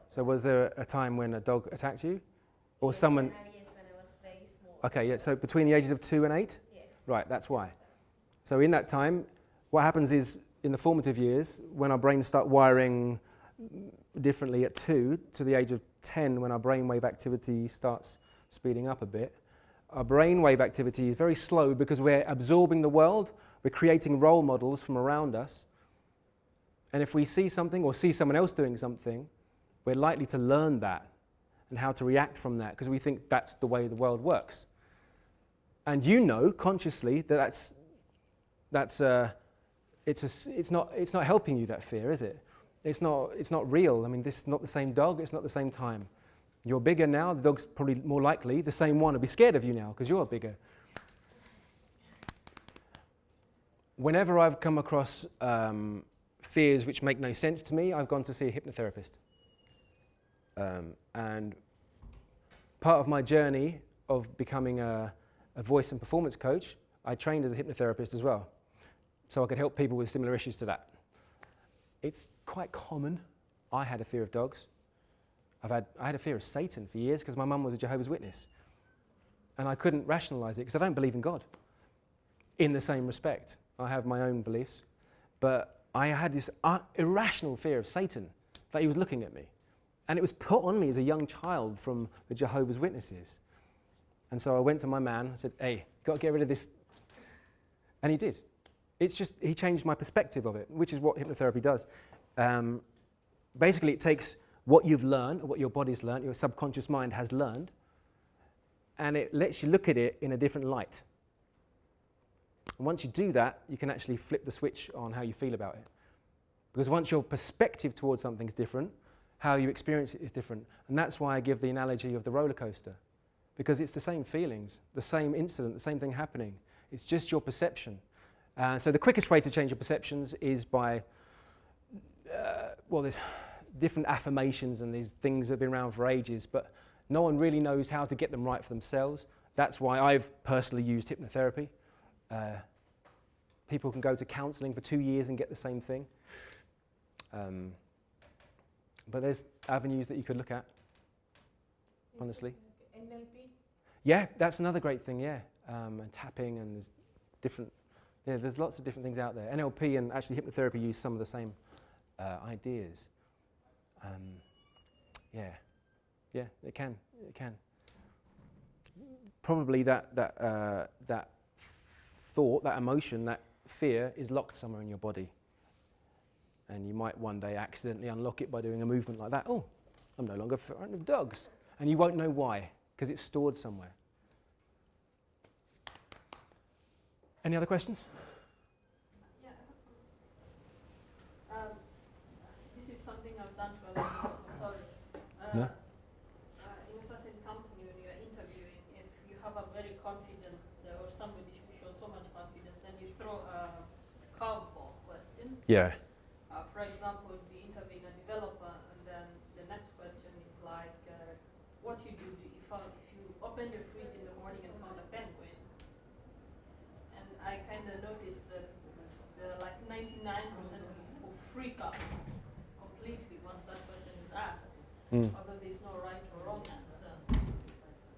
So So was there a time when a dog attacked you? Or someone? Yes, when I was very small. Okay, yeah, so between the ages of 2 and 8? Yes. Right, that's why. So in that time, what happens is, in the formative years, when our brains start wiring differently at 2 to the age of 10, when our brainwave activity starts speeding up a bit, our brainwave activity is very slow because we're absorbing the world, we're creating role models from around us, and if we see something or see someone else doing something, we're likely to learn that and how to react from that because we think that's the way the world works. And you know consciously that it's not helping you, that fear, is it? It's not real. I mean, this is not the same dog, it's not the same time. You're bigger now, the dog's probably more likely, the same one, to be scared of you now because you're bigger. Whenever I've come across fears which make no sense to me, I've gone to see a hypnotherapist. And part of my journey of becoming a voice and performance coach, I trained as a hypnotherapist as well, so I could help people with similar issues to that. It's quite common. I had a fear of dogs. I had a fear of Satan for years because my mum was a Jehovah's Witness. And I couldn't rationalize it because I don't believe in God. In the same respect, I have my own beliefs. But I had this irrational fear of Satan, that he was looking at me. And it was put on me as a young child from the Jehovah's Witnesses. And so I went to my man and said, hey, you've got to get rid of this. And he did. It's just, he changed my perspective of it, which is what hypnotherapy does. Basically, it takes what you've learned, or what your body's learned, your subconscious mind has learned, and it lets you look at it in a different light. And once you do that, you can actually flip the switch on how you feel about it. Because once your perspective towards something is different, how you experience it is different. And that's why I give the analogy of the roller coaster. Because it's the same feelings, the same incident, the same thing happening. It's just your perception. So the quickest way to change your perceptions is by, there's different affirmations and these things that have been around for ages, but no one really knows how to get them right for themselves. That's why I've personally used hypnotherapy. People can go to counselling for 2 years and get the same thing. But there's avenues that you could look at, honestly. NLP? Yeah, that's another great thing, yeah. And tapping, and there's different, there's lots of different things out there. NLP and actually hypnotherapy use some of the same ideas. Yeah, it can. Probably that thought, that emotion, that fear is locked somewhere in your body. And you might one day accidentally unlock it by doing a movement like that. Oh, I'm no longer frightened of dogs. And you won't know why, because it's stored somewhere. Any other questions? Yeah. This is something I've done for a long time. Sorry. No? In a certain company, when you're interviewing, if you have a very confident or somebody who shows so much confidence, then you throw a curveball question. Yeah. For example, be interviewing a developer, and then the next question is like, what you do if you open the fridge in the morning and found a penguin. And I kind of noticed that like 99% of people freak out completely once that question is asked, although there's no right or wrong answer.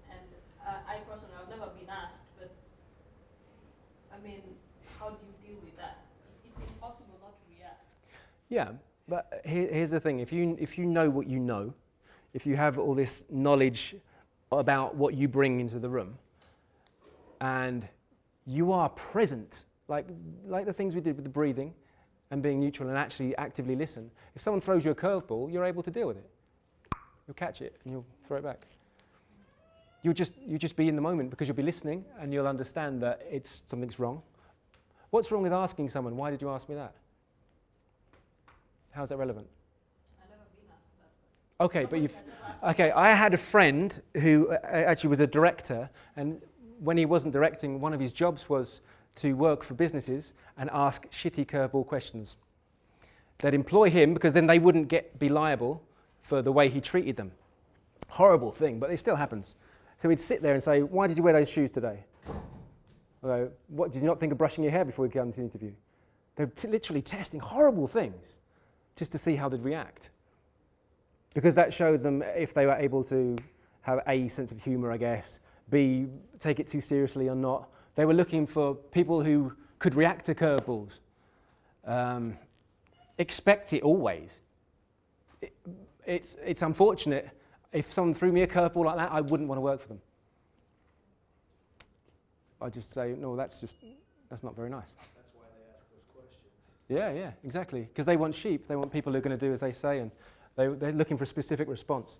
And I personally, I've never been asked, but I mean, how do you deal with that? It's impossible not to react. Yeah, but here's the thing. If you know what you know, if you have all this knowledge about what you bring into the room, and you are present, like the things we did with the breathing and being neutral and actually actively listen, if someone throws you a curveball, you're able to deal with it. You'll catch it and you'll throw it back. You'll just be in the moment because you'll be listening and you'll understand that something's wrong. What's wrong with asking someone, why did you ask me that? How's that relevant? I've never been asked that. Okay, I had a friend who actually was a director, and when he wasn't directing, one of his jobs was to work for businesses and ask shitty curveball questions. They'd employ him because then they wouldn't be liable for the way he treated them. Horrible thing, but it still happens. So he'd sit there and say, why did you wear those shoes today? I go, what, did you not think of brushing your hair before you come to the interview? They're literally testing horrible things just to see how they'd react. Because that showed them if they were able to have A, sense of humour, I guess, B, take it too seriously or not. They were looking for people who could react to curveballs. Expect it always. It's unfortunate. If someone threw me a curveball like that, I wouldn't want to work for them. I'd just say, no, that's not very nice. That's why they ask those questions. Yeah, exactly. Because they want sheep. They want people who are going to do as they say, and they're looking for a specific response.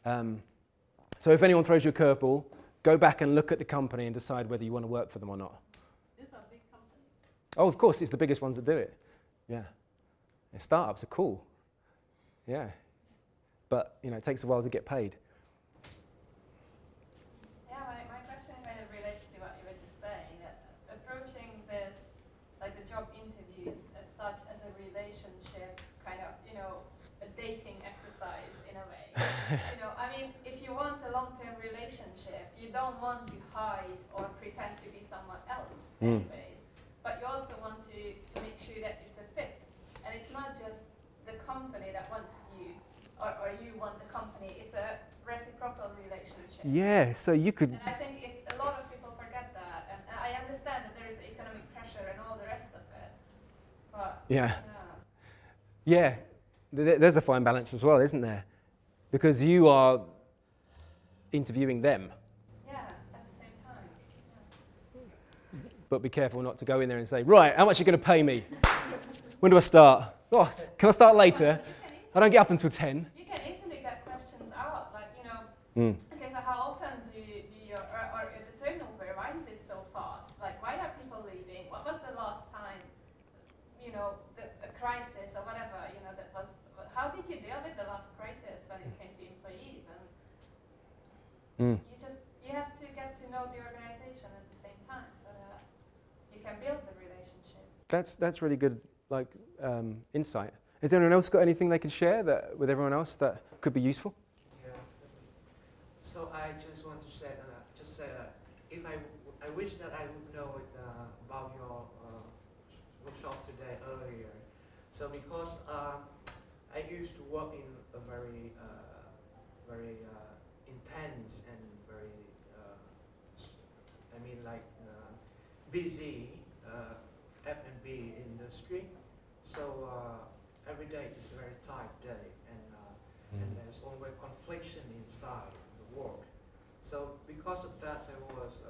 So if anyone throws you a curveball, go back and look at the company and decide whether you want to work for them or not. These are big companies. Oh, of course, it's the biggest ones that do it. Yeah. Startups are cool. Yeah. But, it takes a while to get paid. Yeah, my question kind of relates to what you were just saying. Approaching this, like the job interviews as such as a relationship, kind of, a dating exercise in a way. I mean, if you want a long-term relationship, you don't want to hide or pretend to be someone else anyways. But you also want to make sure that it's a fit. And it's not just the company that wants you, or you want the company. It's a reciprocal relationship. Yeah, so you could... And I think a lot of people forget that. And I understand that there's the economic pressure and all the rest of it. But, Yeah, there's a fine balance as well, isn't there? Because you are interviewing them. Yeah, at the same time. Yeah. But be careful not to go in there and say, right, how much are you going to pay me? When do I start? Oh, can I start later? I don't get up until 10. You can easily get questions out, like, okay, so how often do you or the turnover, why is it so fast? Like, why are people leaving? What was the last time, a crisis or whatever, that was, how did you deal with the last crisis when it came to employees? And you have to get to know the organization at the same time so that you can build the relationship. That's really good, insight. Has anyone else got anything they could share with everyone else that could be useful? Yeah. So I just want to say, if I wish that I would know about your workshop today earlier. So because I used to work in a very intense and very busy F&B industry. So every day is a very tight day, and there's always confliction inside the work. So because of that, there was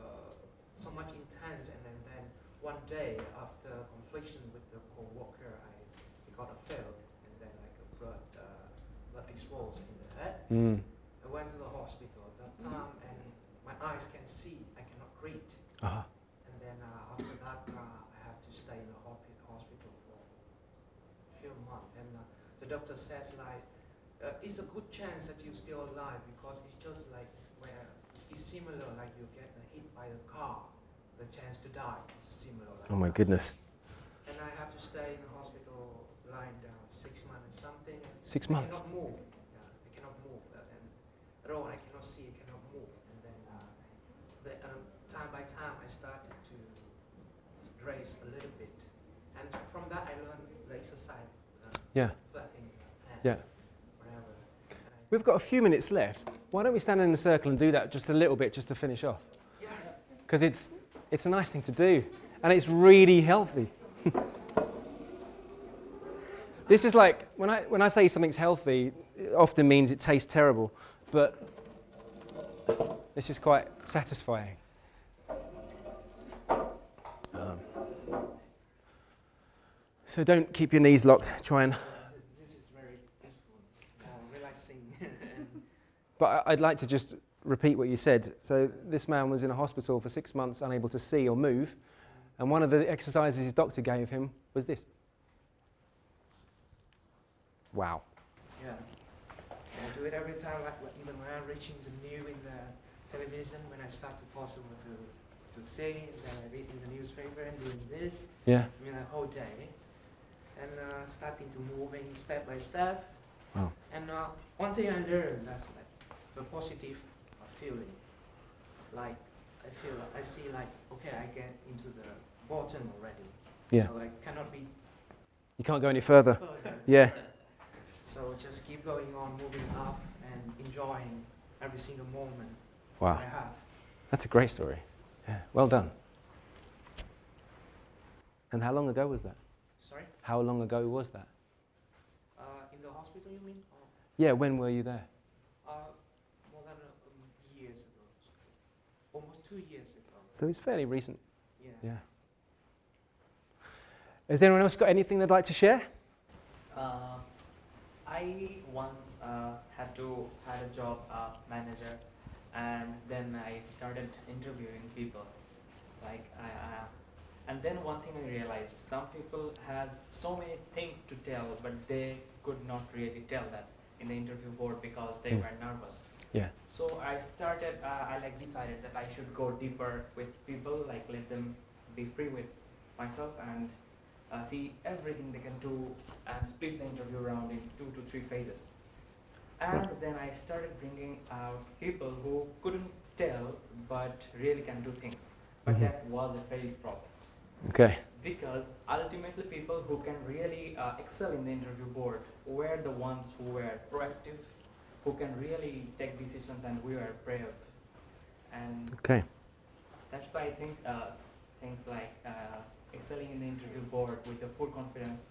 so much intense, and then one day after confliction with the co-worker, I got a failed, and then like a blood exposed in the head. I went to the hospital at that time, and my eyes can see, I cannot read. And then after that, I have to stay in the hospital for a few months. And the doctor says it's a good chance that you're still alive, because it's just like where it's similar like you get hit by a car. The chance to die is similar. Like Oh my goodness. And I have to stay in the hospital lying down 6 months and something. 6 months? I cannot move. Yeah, I cannot move. And at all, I cannot see, I cannot move. And then time by time, I started to raise a little bit. And from that, I learned the exercise. Flattening hand. Yeah. Whatever. We've got a few minutes left. Why don't we stand in a circle and do that just a little bit, just to finish off? Yeah. Because it's a nice thing to do, and it's really healthy. This is like, when I say something's healthy, it often means it tastes terrible, but this is quite satisfying. So don't keep your knees locked, try and... This is very relaxing. But I'd like to just repeat what you said. So this man was in a hospital for 6 months, unable to see or move, and one of the exercises his doctor gave him was this. Wow. Yeah. I do it every time, even when I'm reaching the new in the television, when I start to possible to see, and then I read in the newspaper and doing this. Yeah. I mean, the whole day. And starting to moving step by step. Wow. And one thing I learned, that's like the positive feeling. Like I see like, okay, I get into the bottom already. Yeah. So I cannot be You can't go any further. further. Yeah. So just keep going on, moving up and enjoying every single moment Wow. I have. That's a great story. Yeah. Well done. And how long ago was that? Sorry? How long ago was that? In the hospital, you mean? Or, Yeah, when were you there? more than years ago. Almost 2 years ago. So it's fairly recent. Yeah. Yeah. Has anyone else got anything they'd like to share? I once had a job manager, and then I started interviewing people. Like and then one thing I realized: some people has so many things to tell, but they could not really tell that in the interview board because they were nervous. Yeah. So I started. I decided that I should go deeper with people, like let them be free with myself and see everything they can do, and split the interview round in 2 to 3 phases. And then I started bringing out people who couldn't tell but really can do things. But that was a failed project. Okay. Because ultimately people who can really excel in the interview board were the ones who were proactive, who can really take decisions, and we were brave. And Okay. that's why I think things like excelling in the interview board with the full confidence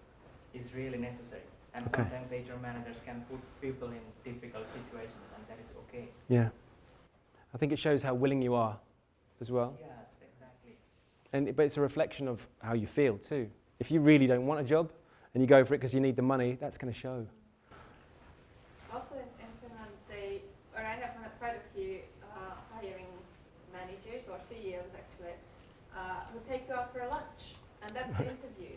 is really necessary. And Okay. sometimes HR managers can put people in difficult situations, and that is okay. Yeah. I think it shows how willing you are as well. Yes, exactly. But it's a reflection of how you feel too. If you really don't want a job and you go for it because you need the money, that's going to show. Also in Finland, I have had quite a few hiring managers or CEOs actually, who take you out for a lunch, and that's the interview.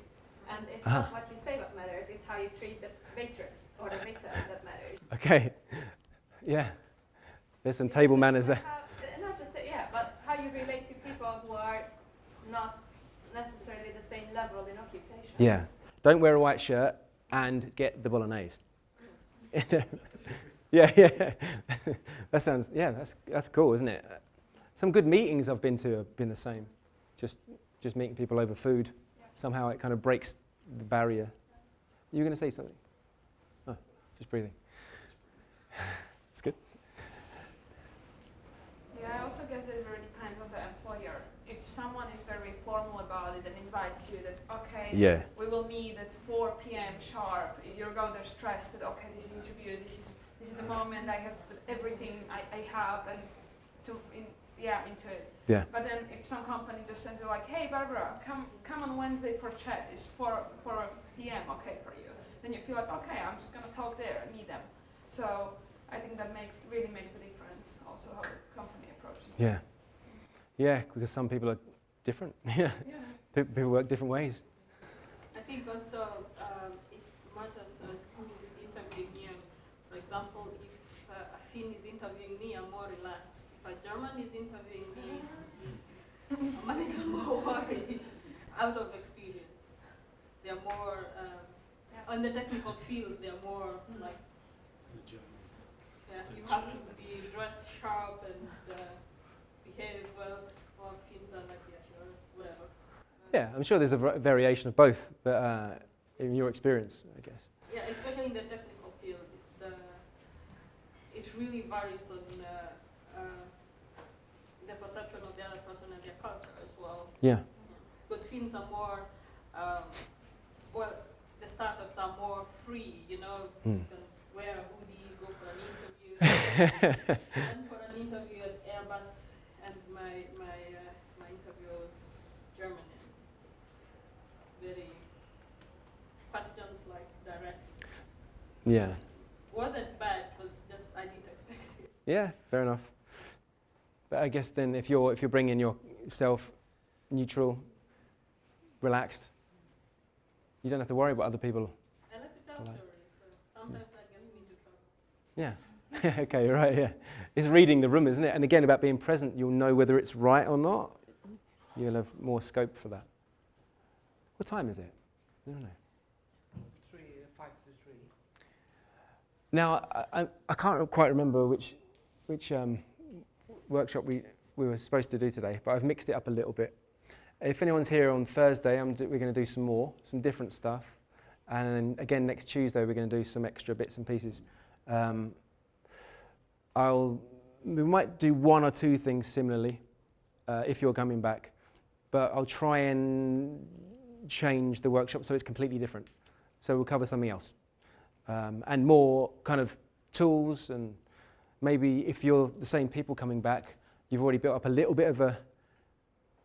And it's not what you say what matters, it's how you treat the waitress or the waiter that matters. Okay. Yeah. There's some table manners there. Not just that, yeah, but how you relate to people who are not necessarily the same level in occupation. Yeah. Don't wear a white shirt and get the bolognese. Yeah. That sounds, yeah, that's cool, isn't it? Some good meetings I've been to have been the same. Just meeting people over food. Yeah. Somehow it kind of breaks the barrier. You were going to say something? Oh, just breathing. It's good. Yeah, I also guess it really depends on the employer. If someone is very formal about it and invites you that, okay, Yeah. we will meet at 4 p.m. sharp, you're going there stressed that, okay, this is interview, this is the moment I have put everything I have and into it. Yeah. But then if some company just sends you like, hey Barbara, come on Wednesday for chat, it's 4 p.m. okay for you. Then you feel like, okay, I'm just gonna talk there and meet them. So I think that really makes a difference also how the company approaches it. Yeah. Yeah, because some people are different. Yeah. People work different ways. I think also it matters who is interviewing you. For example, if a Finn is interviewing me, I'm more relaxed. If a German is interviewing me, I'm a little more worried out of experience. They're more, on the technical field, they're more like, you have to be dressed sharp and behave well, or Finns are like, yeah, sure, whatever. Yeah, I'm sure there's a variation of both, but in your experience, I guess. Yeah, especially in the technical field, it really varies on the perception of the other person and their culture as well. Yeah. Because Finns are more, the startups are more free, you know, you can wear a hoodie, go for an interview. And for an interview at Airbus, and my interview was German, and very questions like direct. Yeah. Wasn't bad, it was just I didn't expect it. Yeah, fair enough. But I guess then if you're bringing yourself neutral, relaxed, you don't have to worry about other people. I like to tell stories, so sometimes that gets me into trouble. Yeah. Okay, you're right, yeah. It's reading the room, isn't it? And again, about being present, you'll know whether it's right or not. You'll have more scope for that. What time is it? I don't know. 5 to 3. Now, I can't quite remember which workshop we were supposed to do today, but I've mixed it up a little bit. If anyone's here on Thursday, we're going to do some different stuff. And then again, next Tuesday, we're going to do some extra bits and pieces. We might do one or two things similarly if you're coming back, but I'll try and change the workshop so it's completely different. So we'll cover something else and more kind of tools, and maybe if you're the same people coming back, you've already built up a little bit of a,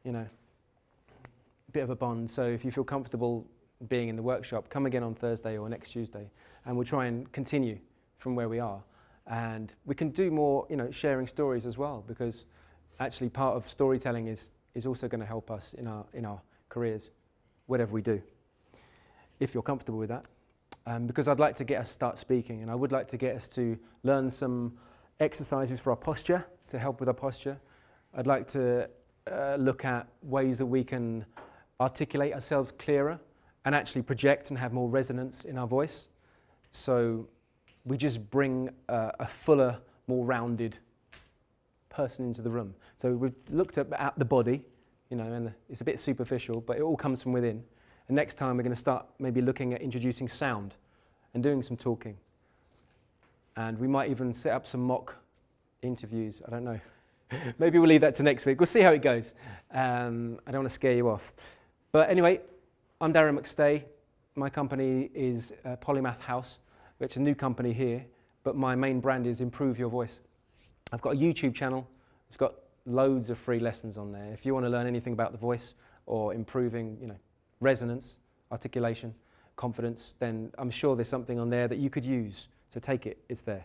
bit of a bond. So if you feel comfortable being in the workshop, come again on Thursday or next Tuesday, and we'll try and continue from where we are. And we can do more, sharing stories as well, because actually part of storytelling is also going to help us in our careers, whatever we do, if you're comfortable with that. Because I'd like to get us start speaking, and I would like to get us to learn some exercises for our posture, to help with our posture. I'd like to look at ways that we can articulate ourselves clearer and actually project and have more resonance in our voice. So we just bring a fuller, more rounded person into the room. So we've looked at the body, and it's a bit superficial, but it all comes from within. And next time we're going to start maybe looking at introducing sound and doing some talking. And we might even set up some mock interviews. I don't know. Maybe we'll leave that to next week. We'll see how it goes. I don't want to scare you off. But anyway, I'm Darren McStay. My company is Polymath House, which is a new company here, but my main brand is Improve Your Voice. I've got a YouTube channel. It's got loads of free lessons on there. If you want to learn anything about the voice or improving, resonance, articulation, confidence, then I'm sure there's something on there that you could use. So take it, it's there.